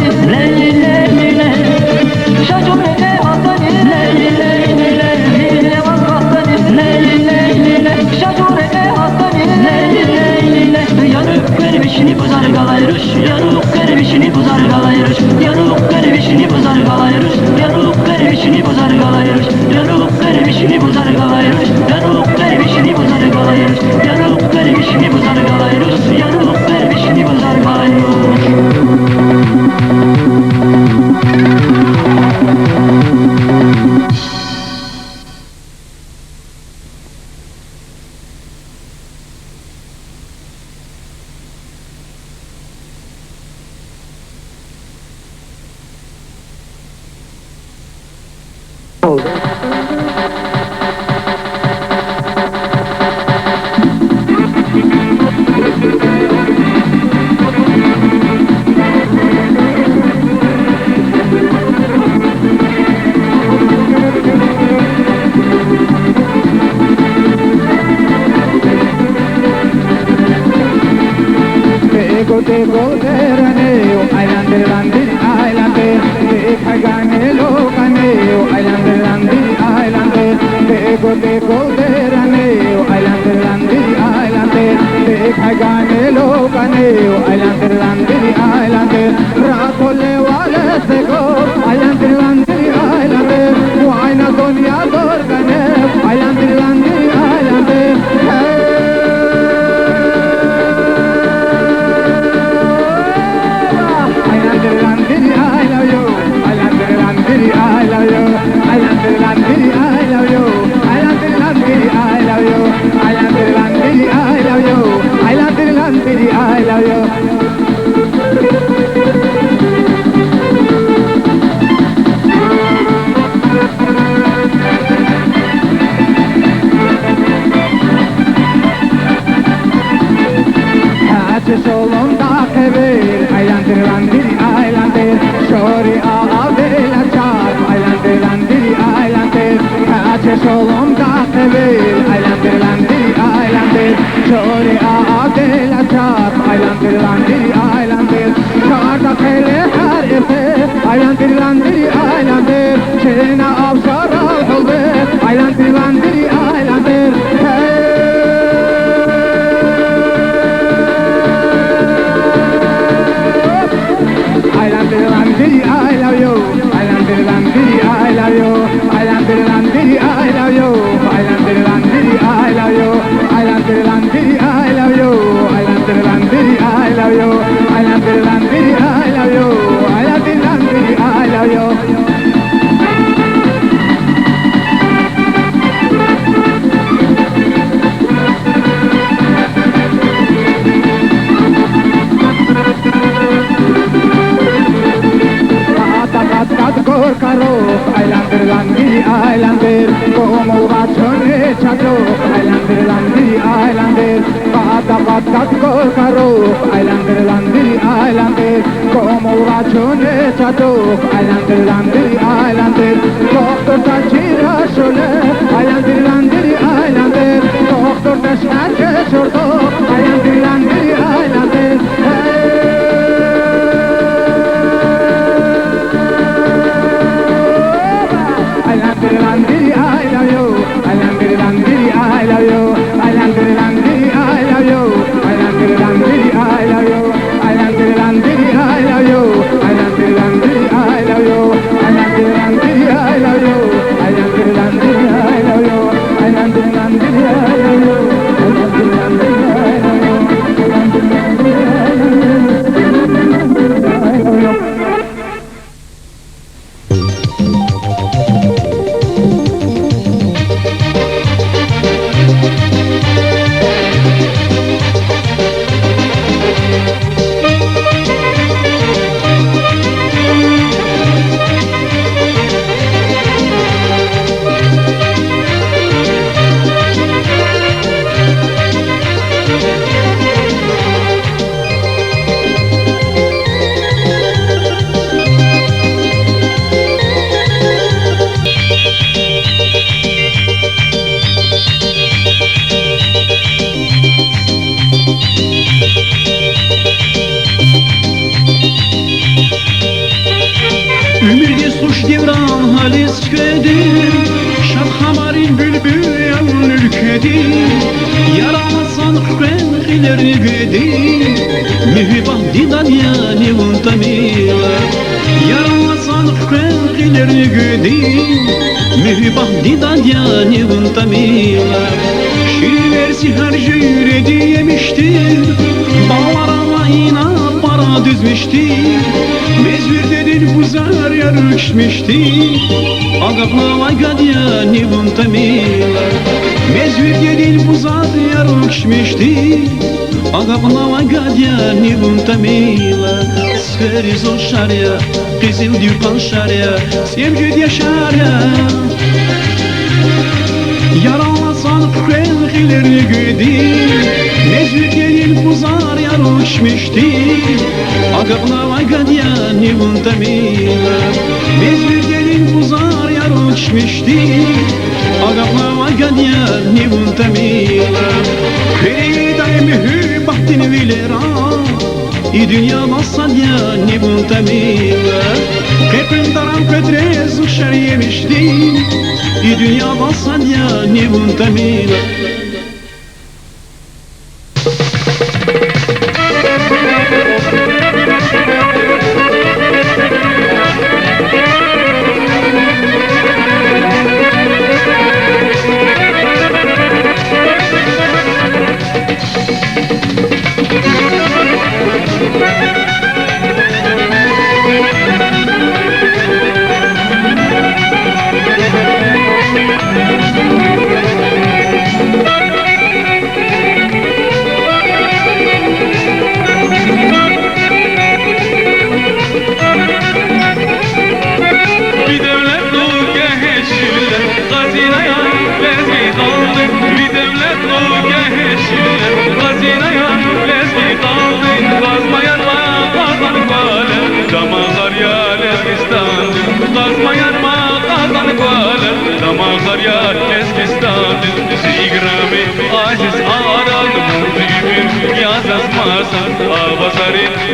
Hasan'ı Leyli leyli Şacurete Hasan'ı Leyli leyli Levan Hasan'ı Leyli leyli Şacurete Hasan'ı Leyli leyli Yarık vermişini buzar galayırış Yarık vermişini buzar galayırış Yarık vermişini buzar galayırış Yarık vermişini buzar galayırış Yarık vermişini buzar galayırış Yarık vermişini buzar galayırış Yarık vermişini buzar galayırış Yarık vermişini buzar galayırış Ümürge suç devran halis kredi Şad hamarin bülbül yavun ülkedi Yaramasan kren ileri gedi Mühibah didan yani untamila Yaramasan kren ileri gedi Mühibah didan yani untamila Şiirversi her jüre diyemiştir Bağlarama inat para düzmüştir Mezvir dedin buzar yarışmıştir Agapla gadya nivun tamila Mezvir dedin buzar yarışmıştir Agapla gadya nivun tamila Sferi zor şarya Kızıl dürkan şarya Sevgid yaşarya Yaralasan krenhilerini güdür Mezvir dedin buzar yarışmıştir Agapla gadya nivun tamila Mezvir dedin buzar yarışmıştir Agapla gadya nivun tamila Kredai mühür bahtin vilera I dünya masadya nivun tamila Kepin daram pedrez uşar yemiştir I dünya masadya nivun tamila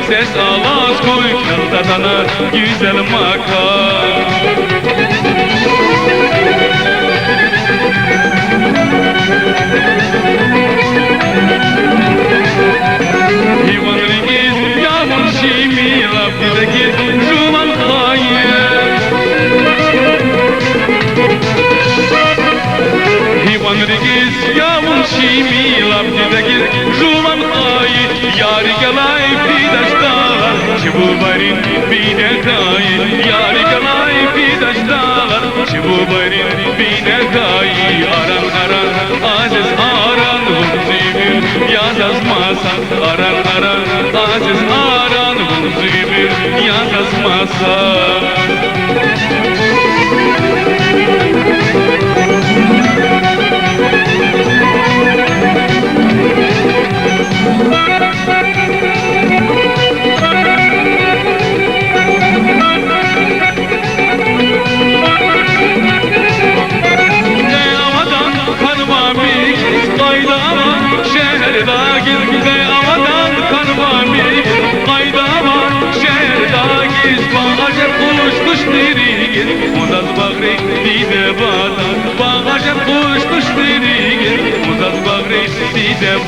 Ses ağız koy kıldadana güzel makam Hivanrigiz yağmur şimi Rabdideki zuman hayır Hivanrigiz yağmur şimi Rabdideki zuman hayır Yari galay pidaştalar Çibubarin binekayı Yari galay pidaştalar Çibubarin binekayı Aran aran aziz aran Vunzibir yazazmasan Aran aran aziz aran Vunzibir yazazmasan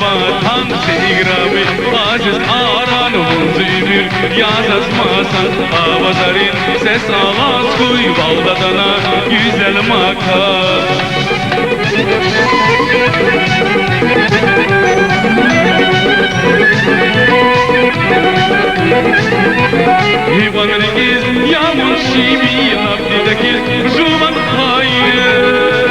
Vatan seygrami aziz aran Vunzibir yazazmasan Avazarin ses ağız koy Baldadana güzel makam Hivanrigiz yağmur şimi Abdideki zuman hayır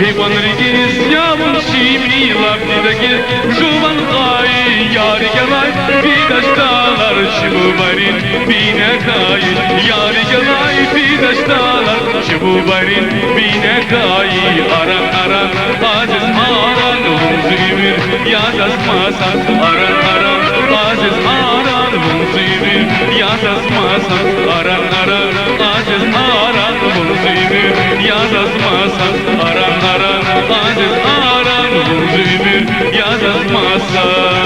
Hivanrigiz yağmur şimi Abdideki zuman hayır Yari gelay pidaştalar Şibubarin binekayı Yari gelay pidaştalar Şibubarin binekayı Aran aran aziz aran Vunzibir yazazmasan Aran aran aziz aran Vunzibir yazazmasan Aran aran aziz aran Vunzibir yazazmasan Aran aran aziz aran Vunzibir yazazmasan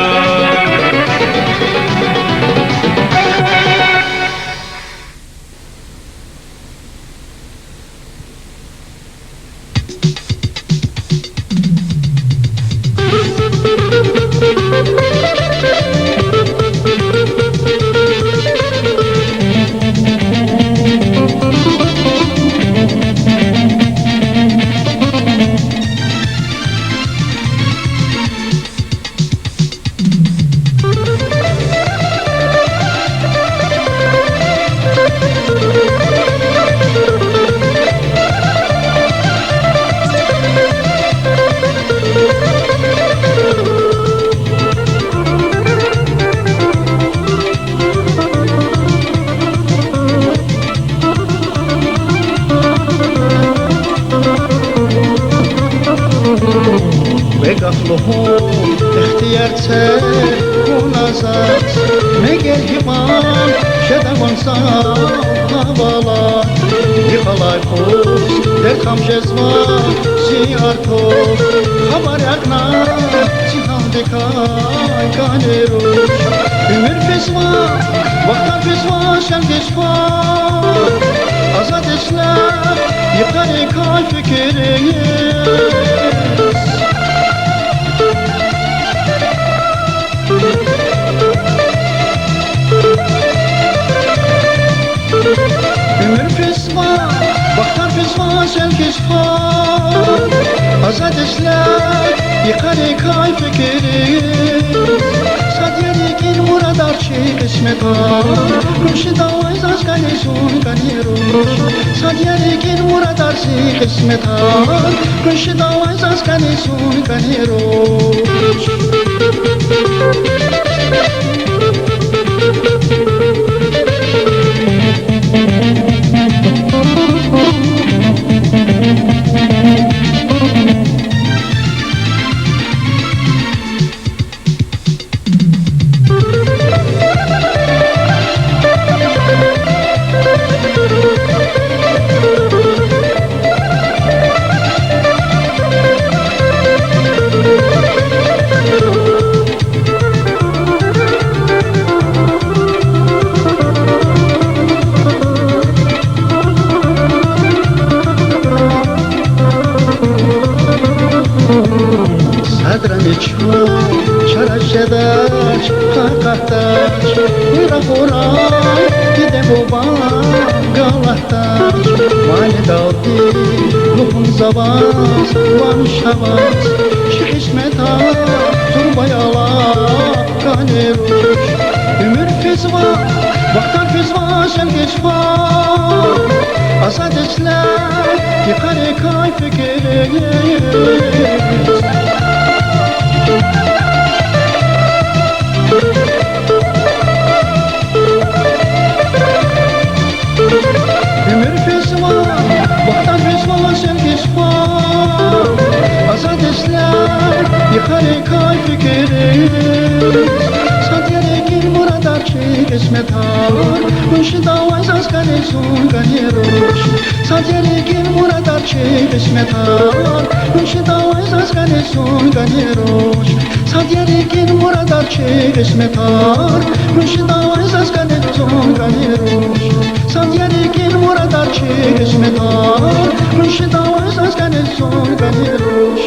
است مگر همان شدوان سال havalar Yıkalay poz Derkam jezva Siyartoz Habar yakna Cihan dekay Kaneroş Ümür fesva Vaktan fesva Şen fesva Azad esler Yıkar ekay fikiriz Ömür fesva, vaktar fesva, sen fesva Azad esler, yıkar ekay fikiriz Sadiyerikin muradar şey kısmet var Mürşid avayz az kanesun kaneroş Sadiyerikin muradar şey kısmet var Mürşid avayz az kanesun kaneroş Çaraşedaş, kakahtaş, hıra-hura, gide boba, galahtaş Mani daldi, luhun zavaz, van şavaz Şişmeta, turbayala, kaneruş Ömür fezva, vaktar fezva, şen geçva Azad esler, yıkar ekay fikiriz Ömür fesva, vaktan fesva, sen fesva Azad esler, yıkar ekay fikiriz Sadiyerikin muradar şey kısmet har Mürşid avayz az kanesun kaneroş Sadiyerikin muradar şey kısmet har Mürşid avayz az kanesun kaneroş Sadiyerikin muradar şey kısmet har Mürşid avayz az kanesun kaneroş Sadiyerikin muradar şey kısmet har Mürşid avayz az kanesun kaneroş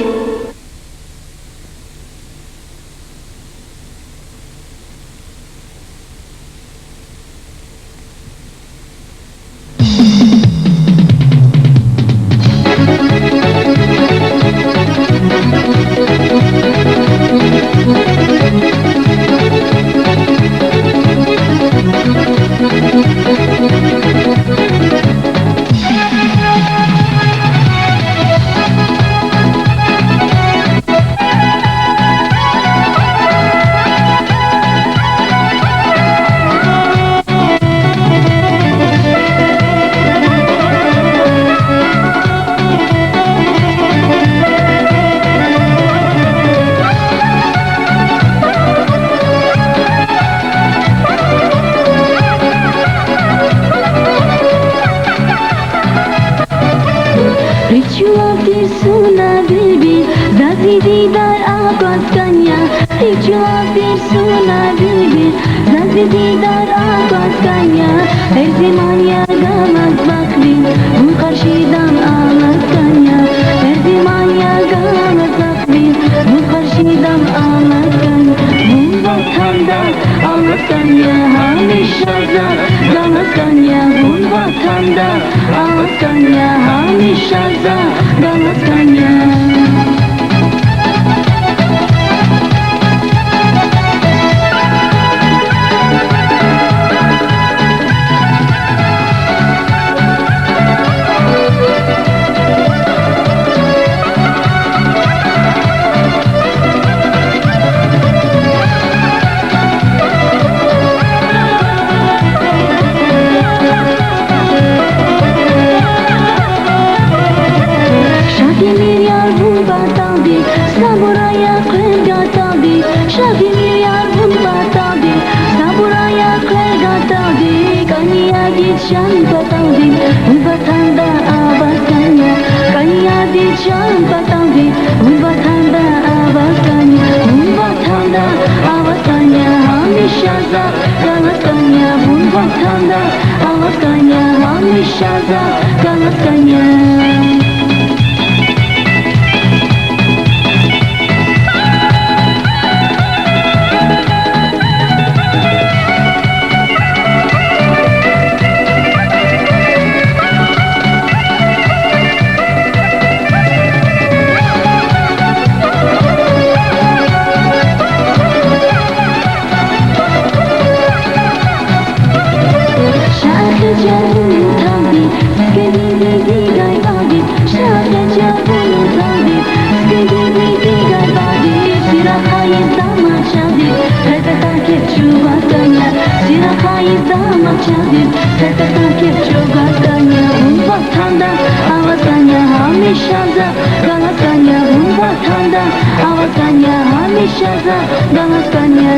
şaza Galatanya bu vatanda Alatanya hamişaza Galatanya Galatanya bu vatanda Alatanya hamişaza Galatanya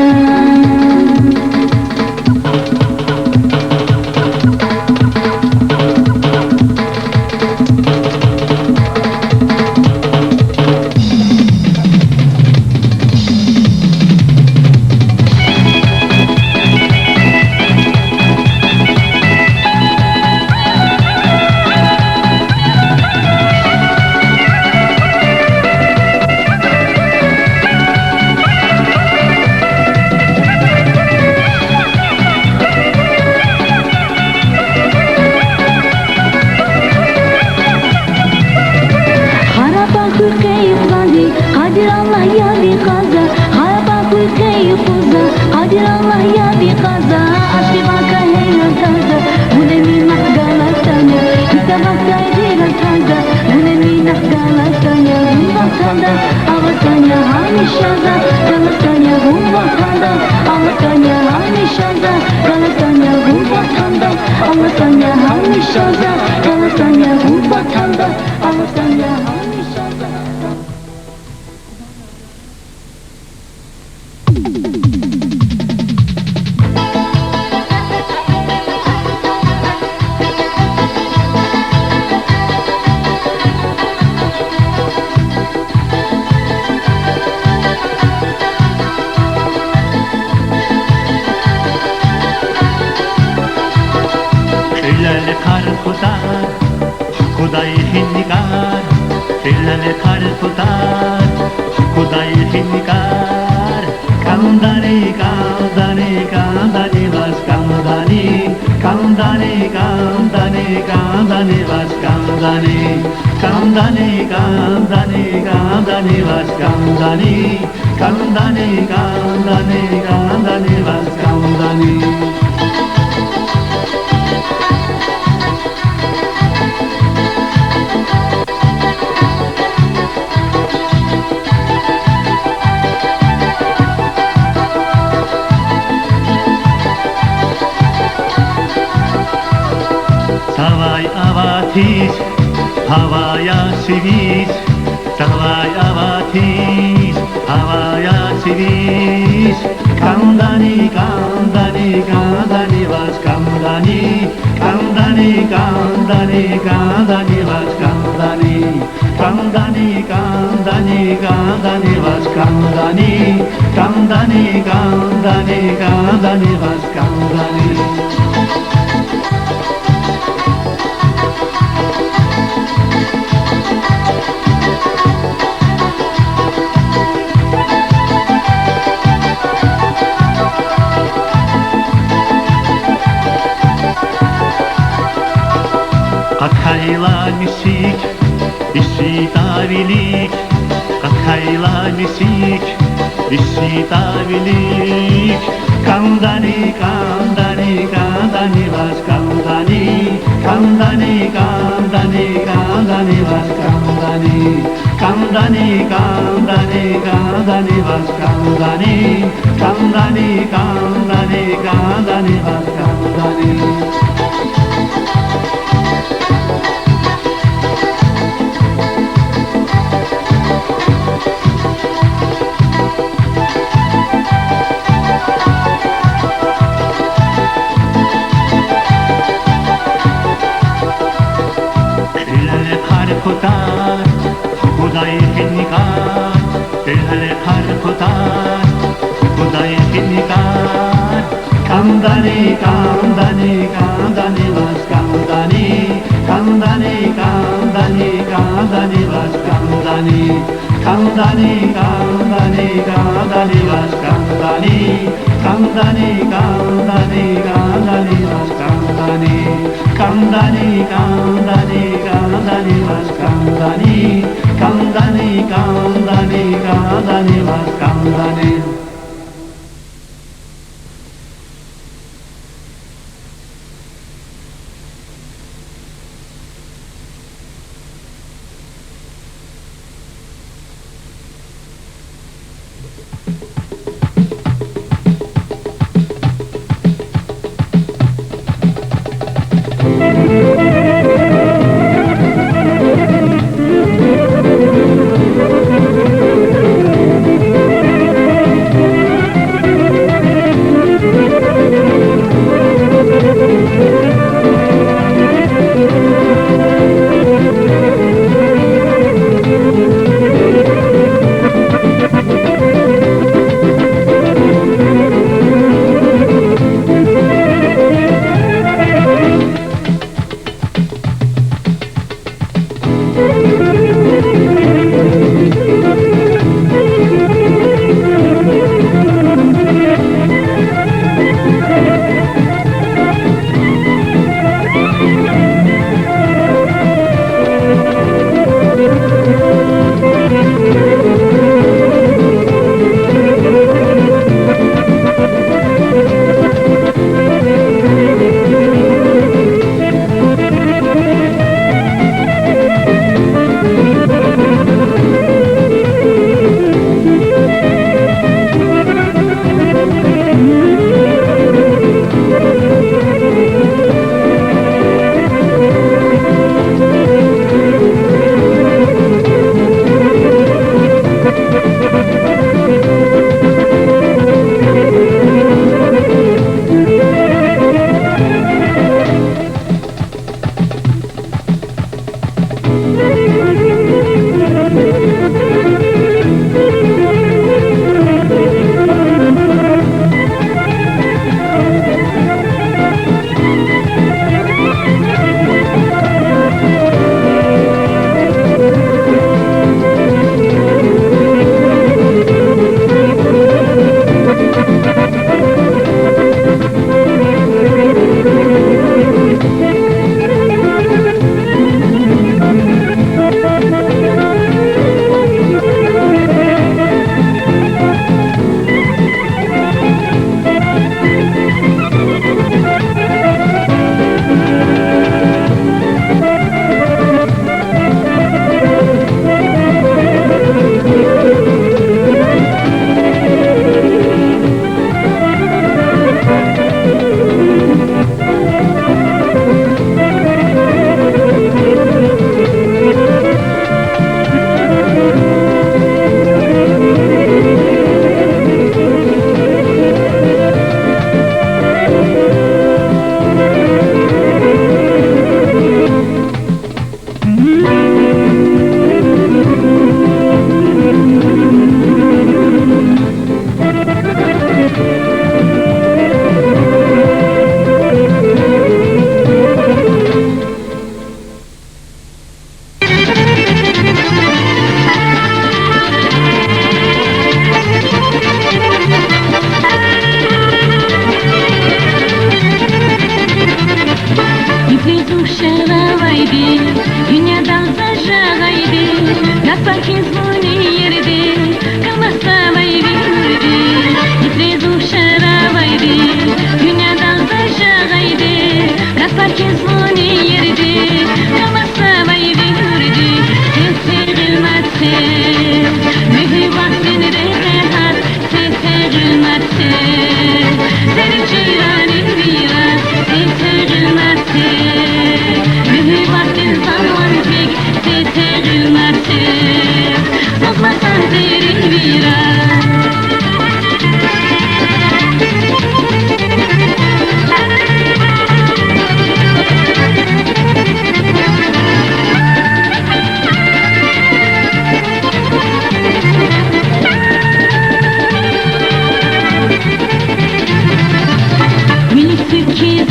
Havaya sivis, savay avatis, havaya sivis. Kandani, kandani, kandani vas kandani, kandani, kandani, kandani vas kandani, kandani, kandani, kandani vas kandani, kandani, kandani, kandani vas kandani. Kakhayla misik, isitabilik. Kakhayla misik, isitabilik. Kandani, kandani, kandani vas kandani, kandani, kandani, kandani vas kandani, kandani, kandani, kandani vas kandani, kandani, kandani, kandani vas kandani. خدای خدای خدای Kandani, kandani, kandani vas kandani, kandani, kandani, kandani vas kandani, kandani, kandani, kandani vas kandani, kandani, kandani, kandani vas kandani, kandani, kandani, kandani vas kandani, kandani, kandani, kandani vas kandani.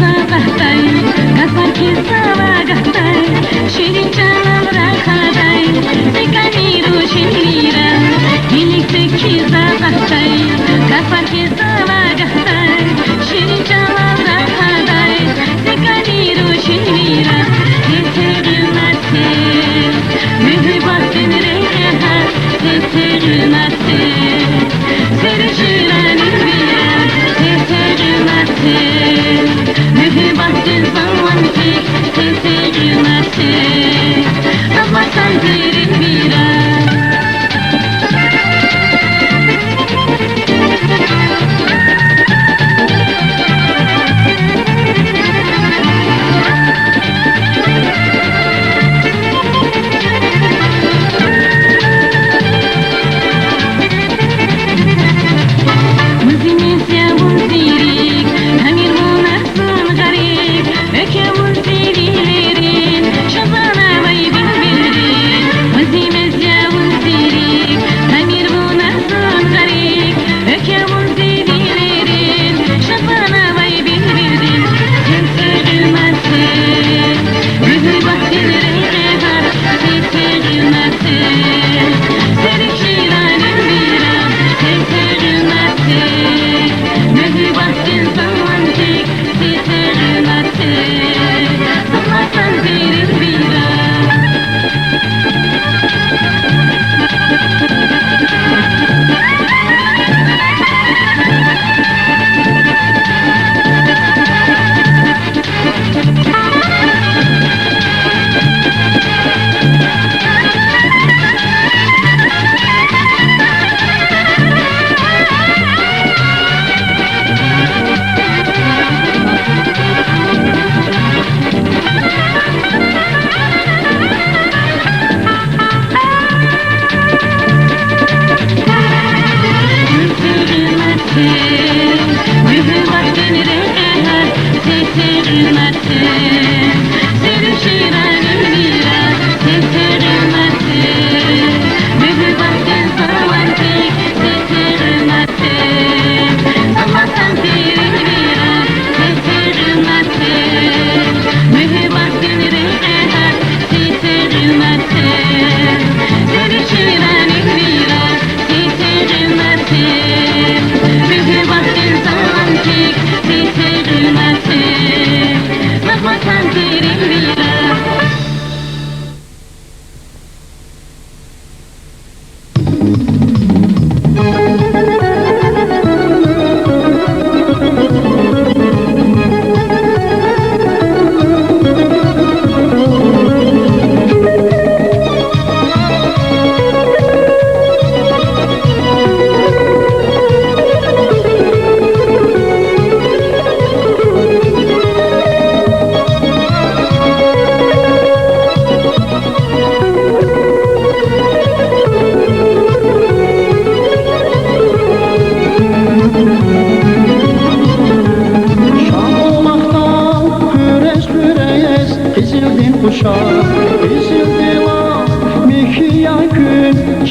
zağaqday Qazar ki zavaqday Şirin canım raqaday Zekaniru şirira Birlikte ki zağaqday Qazar ki zavaqday Şirin canım raqaday Zekaniru şirira Yetermezse Mühibbatın reha Yetermezse Serişiranin bira Yetermezse Mühibbatın zaman tek Yetermezse Tapmasan derin bira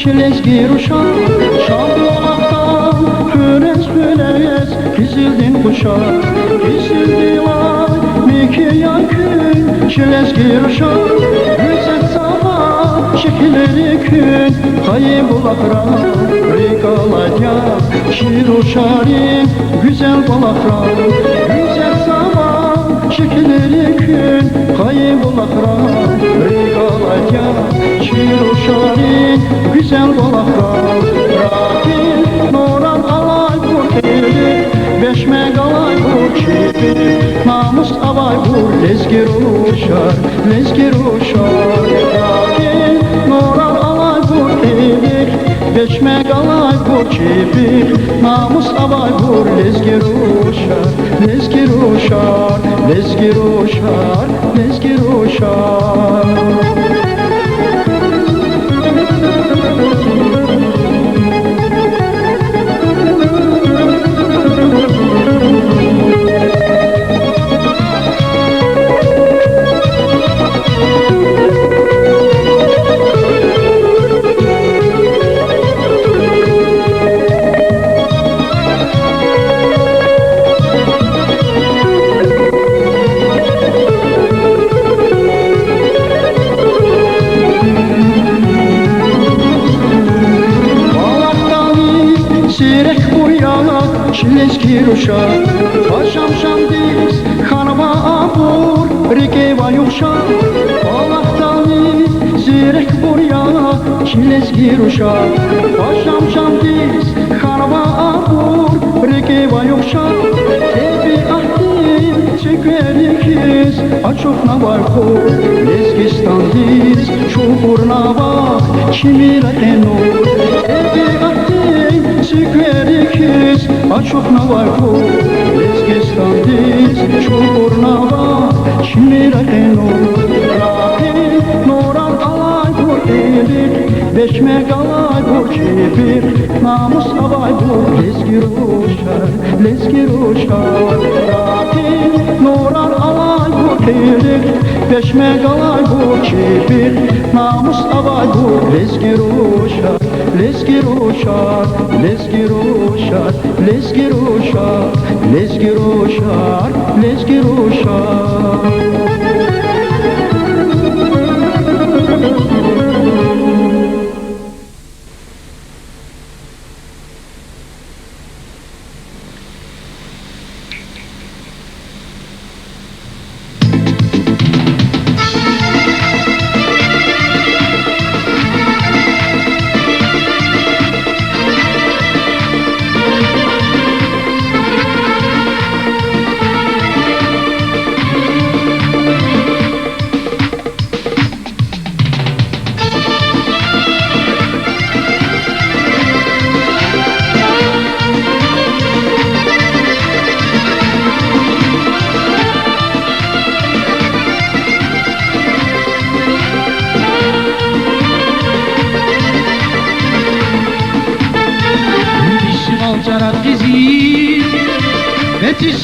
Çilezgir uşaq, şablonaqdan hürez Gizildin kuşaq, gizildilar Mikiyan gün, çilezgir uşaq Güzel sabah, şekilleri gün Kayıp ulaqra, riqaladya Şir uşarin, güzel balaqra Güzel sabah, şekilleri gün Kayıp ulaqra, riqaladya Şir uşarin, güzel balaqlar Rahil, Noran alay vur keyli Beşmek alay vur çipi Namus alay vur lezgir uşar Rahil, Noran alay vur keyli Beşmek alay vur çipi Namus alay vur lezgir uşar Lezgir uşar, lezgir uşar, lezgir uşar Paşam şamdiz Kanıma abur Rikeva yuşa Olahtani Zirek burya Çilez giruşa Paşam şamdiz Kanıma abur Rikeva yuşa Tebi ahdi Çekerikiz Açık navarko Lezgistandiz Çukur nava Çimira eno Tebi ahdi Çekerikiz Açık navarko Lezgistandiz Çukur nava Çimira eno Rahi Noran alay bu elik Beşmek alay bu kibir Namus alay bu Lezgir uşar Rahi Noran alay bu elik Beşmek alay bu kibir Namus alay bu Lezgir uşar Lezgir uşar Lezgir uşar Lezgir uşar Lezgir uşar Lezgir uşar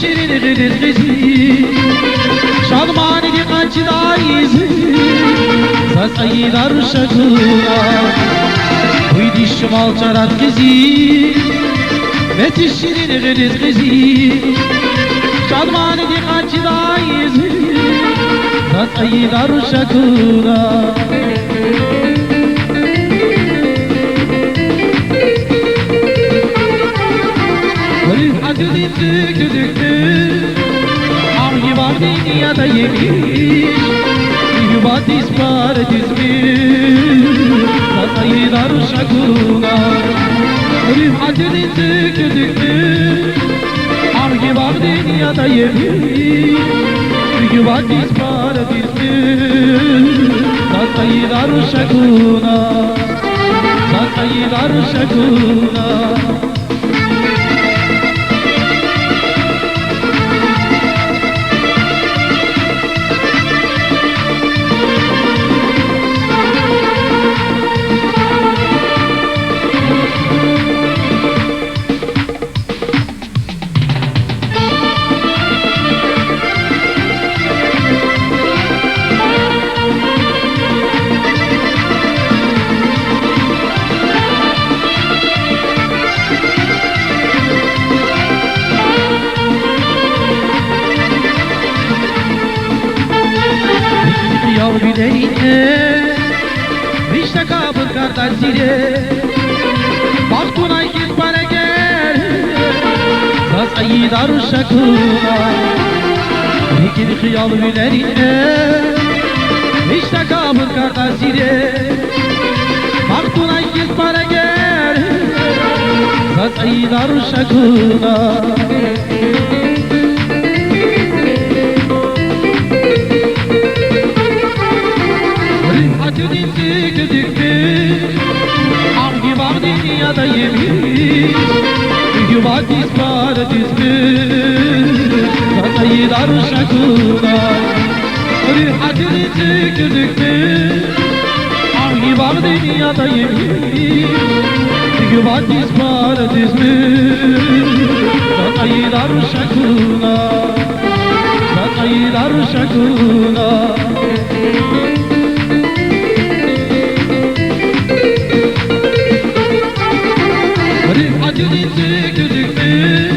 Şirin gıdır kızı Şadmani di kaçdayızı Sasaylar şakına Uydi şimal çarat kızı Beti şirin gıdır kızı Şadmani di kaçdayızı Sasaylar şakına Dünyada yemiş İhbatis paradizmi Sataylar şakuna Rühatinin tükürdüktü Argi var dünyada yemiş İhbatis paradizmi Sataylar şakuna Sataylar şakuna Vişte kabul kardeş zile Baktuna git bana gel Sasayı daru şakuna Dikil khiyal bilerine Vişte kabul kardeş zile Baktuna git bana gel Sasayı daru şakuna Atının tükürdüktü Argi var dünyada yemiş Hübatis paradizmi Sataylar şakuna Atının tükürdüktü Argi var dünyada yemiş Hübatis paradizmi Sataylar şakuna Sataylar şakuna Acının tükürdüktü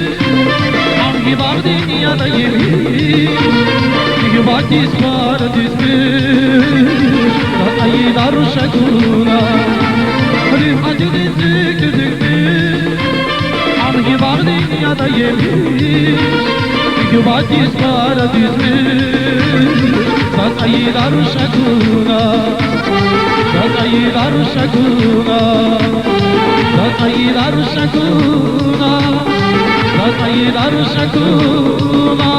Argi var dünyada yemiş Hübatis paradizmi Sataylar şakuna Acının tükürdüktü Argi var dünyada yemiş Yuvadiz kara düzmüş Sataylar şakuna Sataylar şakuna Sataylar şakuna Sataylar şakuna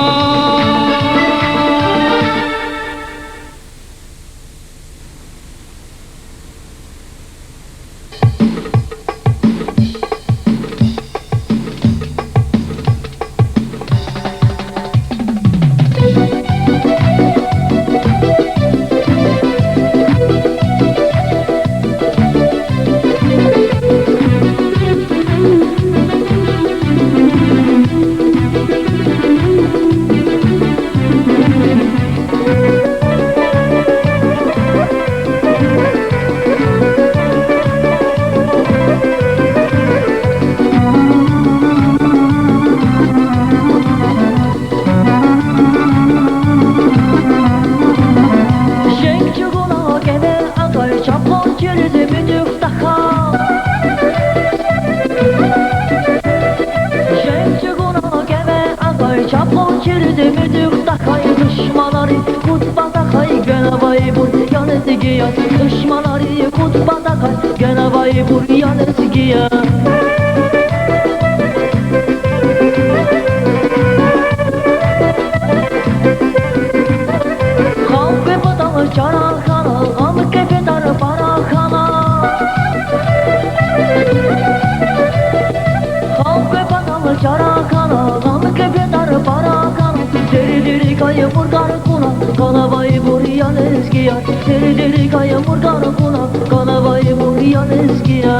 Düşmanları kutbada kay gene vay buraya nezgiye Kalbe badal çarakana am kefedar parakana Kalbe badal çarakana am kefedar parakana Deri kayı burgar kuna kana vay buraya nezgiye Deri kayı burgar kuna kana vay buraya nezgiye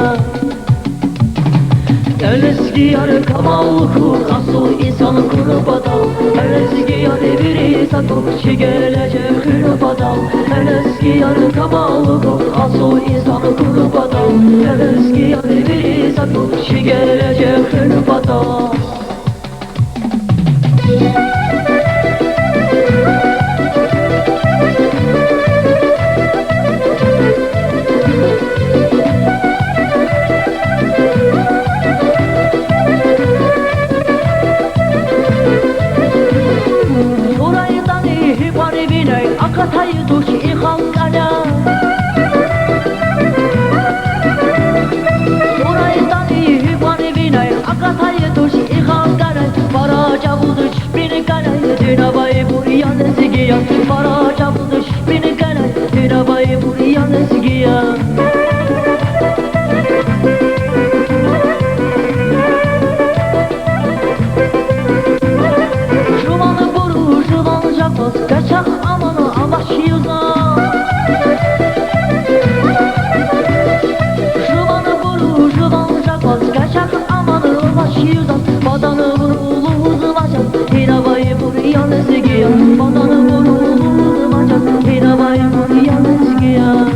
El eski yar kamal kur asu insan kurbada El eski yar biri satıp gelecek hırpada El eski yar kamal kur asu insan kurbada El eski yar biri satıp gelecek hırpada Akatayı duş ihankana Oraydan iyi hübani binay Akatayı duş ihankana Para cavuduş bini kanay Dinabay buraya nezgiya Para cavuduş bini kanay Dinabay buraya nezgiya Şumanı boru şuman japos Kaçak amanı Şuvanı buru şuvan şakmaz Kaçak amanı başıyızdan Badanı vurulu uzmacan Hinavayı buraya nezgiya Badanı vurulu uzmacan Hinavayı buraya nezgiya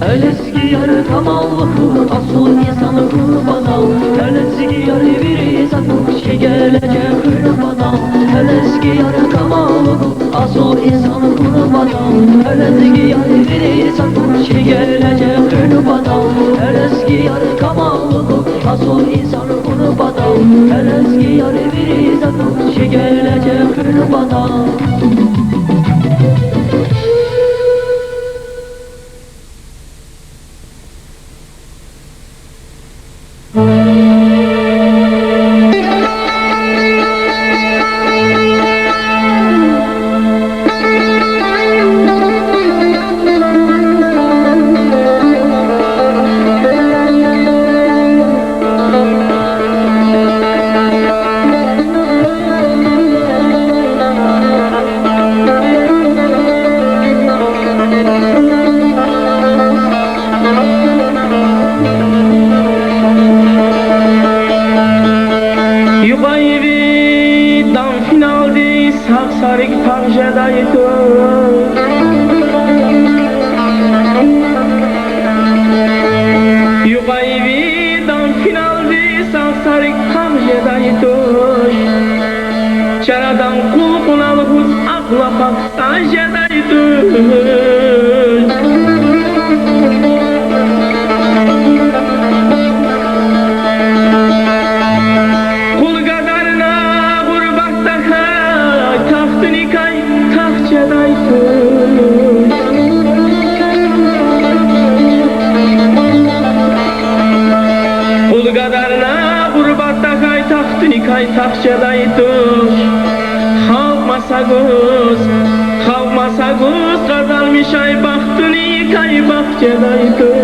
El eski yarı kamal vakı Asul insanı kurbana El eski yarı biri sakmış gelecek hırpada El eski yarı kamal vakı Asul insanı kurbana El eski yarı biri sakmış gelecek hırpada El eski yarı kamal vakı Asul insanı kurbana El eski yarı biri sakmış gelecek hırpada Çaradan kulkunalı huz akla baksan jedaydı Kul kadarına vur bahçedaydık. Halkmasa göz kazanmış ay baktını kay bahçedaydık.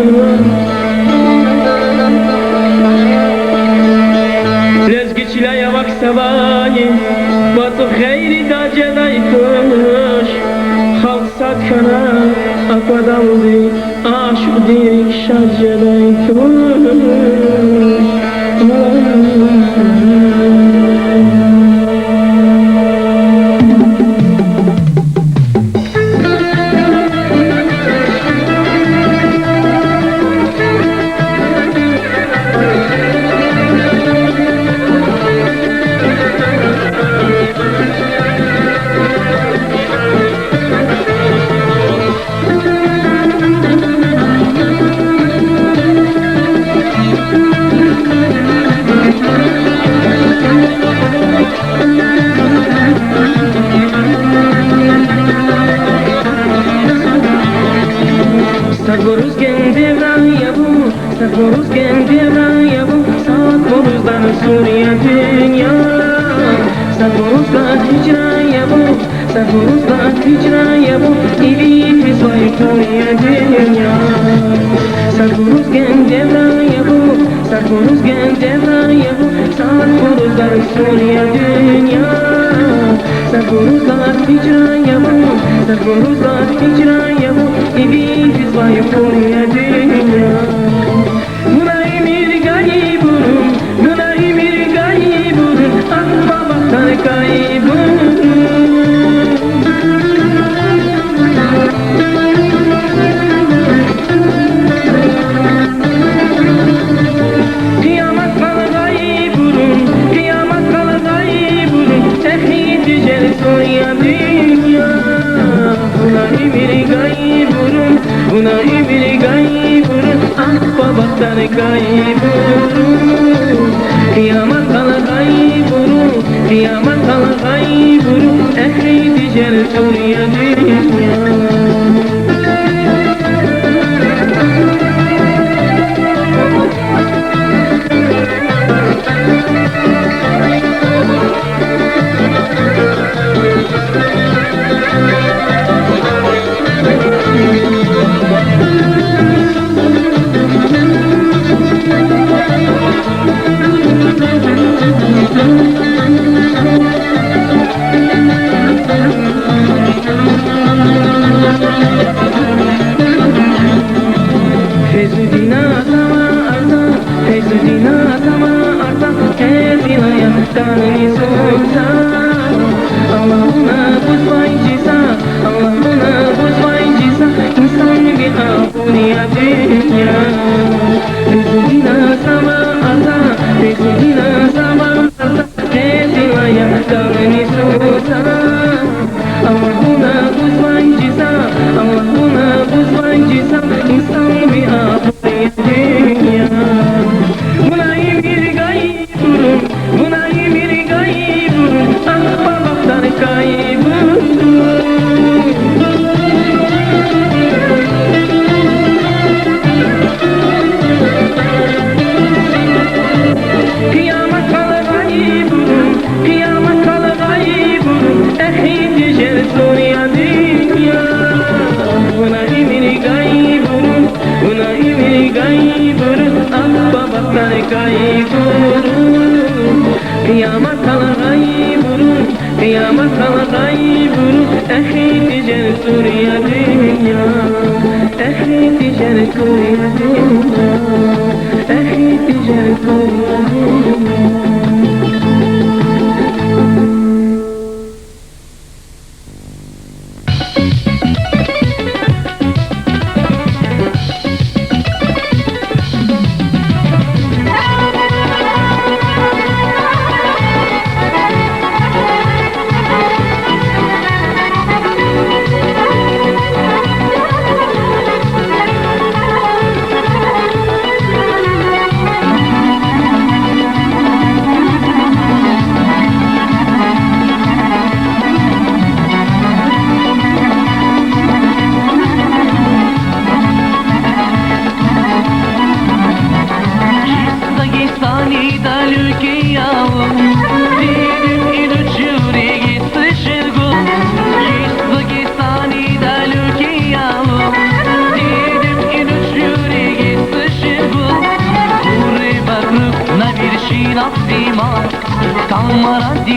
Lezgiçileye bak sevayı, batı gayri dacedaydık. Halk satkana akadamdı, aşık dirik şacedaydık.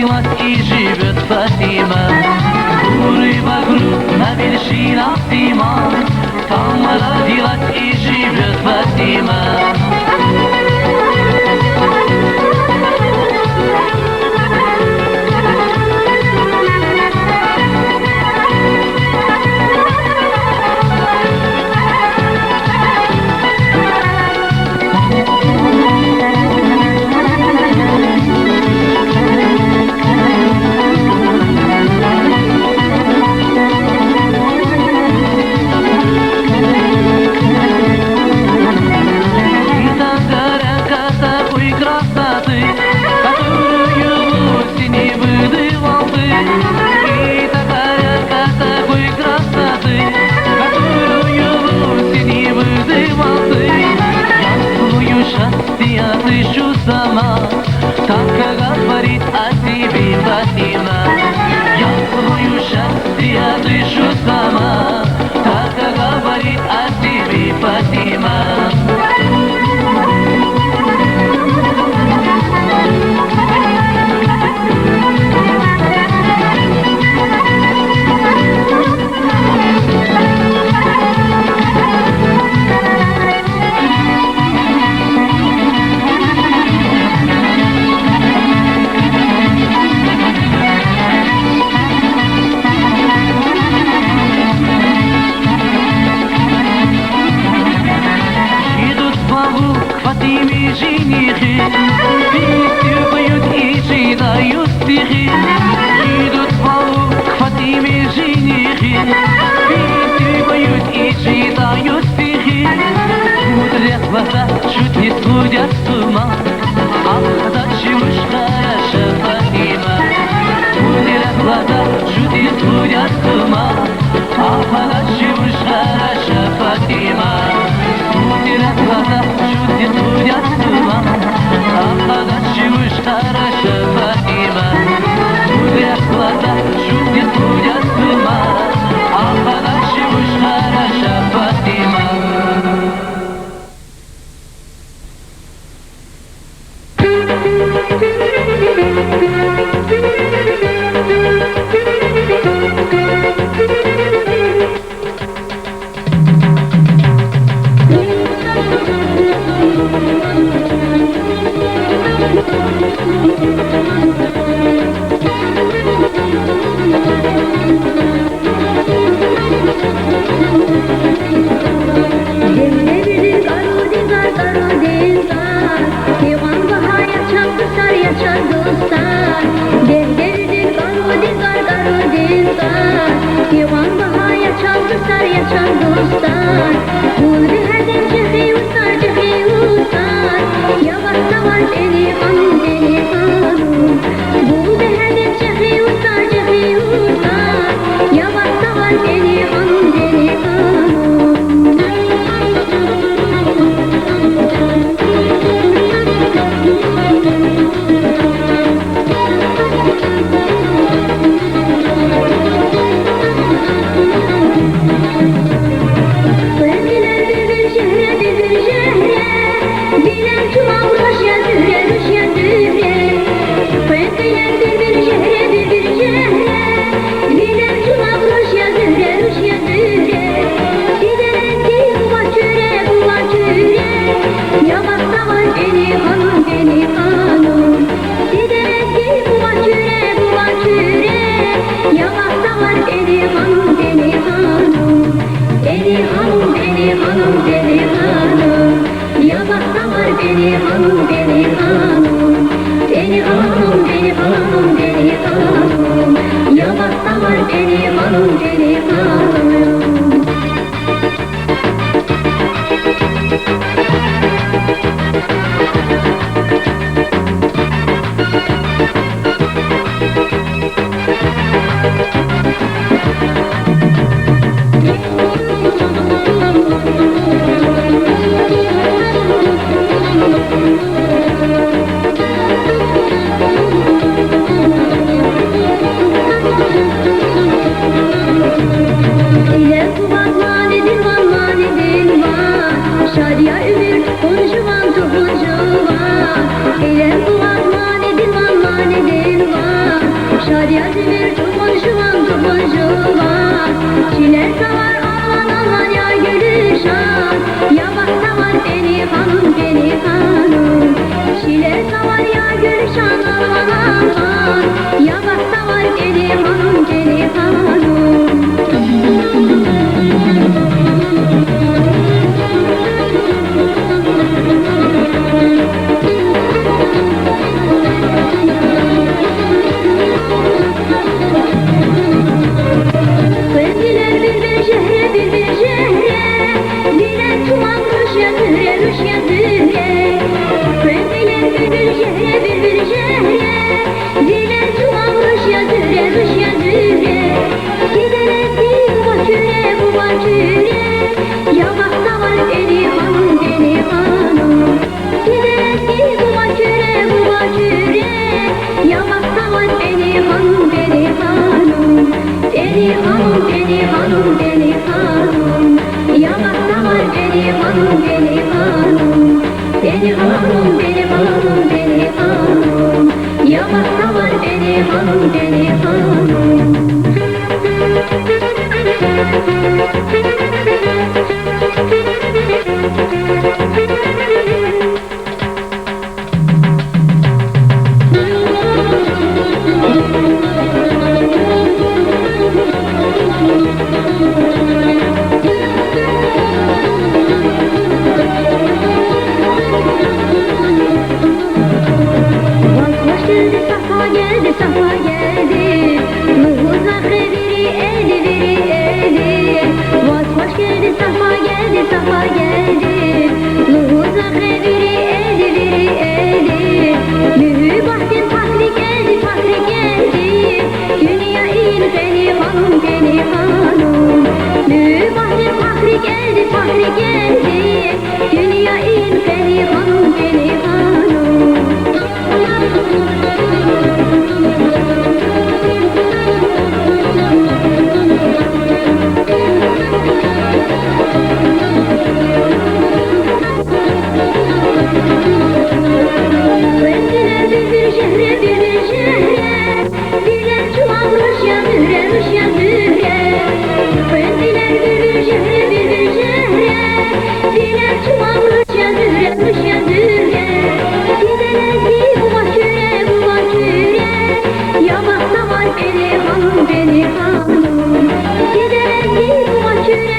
родилась и живет Фатима. Куры вокруг на вершинах зима, там родилась и живет Фатима. Слышу сама, так говорит о тебе Фатима. Я свою счастье слышу сама, так говорит о тебе Фатима. Женихи, песню поют и читают стихи. Идут в полу к Фатиме женихи, песню поют и читают стихи. Смотрят в глаза, чуть не сходят с ума, ах, зачем уж хороша Фатима. Смотрят в глаза, чуть не сходят с ума, ах, зачем уж хороша Фатима. Смотрят в глаза, чуть не сходят с ума, ах, зачем уж хороша Фатима. Смотрят в глаза, чуть не сходят с ума, ах, зачем уж хороша Фатима. Dile Yazı bir tuman şuvan Çiler savar aman aman ya gülüşan Yamak savar beni hanım Çiler savar ya gülüşan aman aman Yamak savar beni hanım Kızdiler bir şehre Diler tuman rüşya zühre Kızdiler bir şehre Diler tuman rüşya zühre Giderek bir baküre Yamakta var beni hanım Giderek bir baküre Yamakta var beni hanım Beni hanım, beni hanım Yamakta var beni hanım Beni hanım, Yamakta var beni hanım Safa geldi Nuhuz'a biri eli Vaz hoş geldi Safa geldi Nuhuz'a biri eli Mühü bahtın fakri geldi Dünya in beni hanım Mühü bahtın fakri geldi Dünya in beni hanım Kızdiler bir şehre Diler tuman rüşya zühre Kızdiler bir şehre Diler tuman rüşya zühre Giderek bir bu baküre Yamakta var beni hanım Giderek bir bu baküre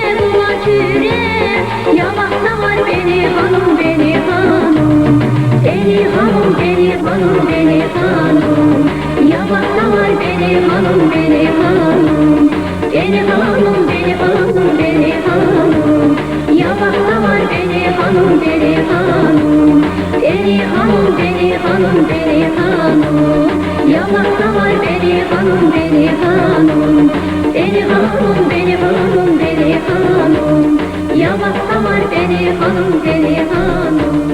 Yamakta var beni hanım Beni hanım, Yamakta var beni hanım Beni hanım, Yamakta var beni hanım Beni hanım, Yamakta var beni hanım Beni hanım, Yamakta var beni hanım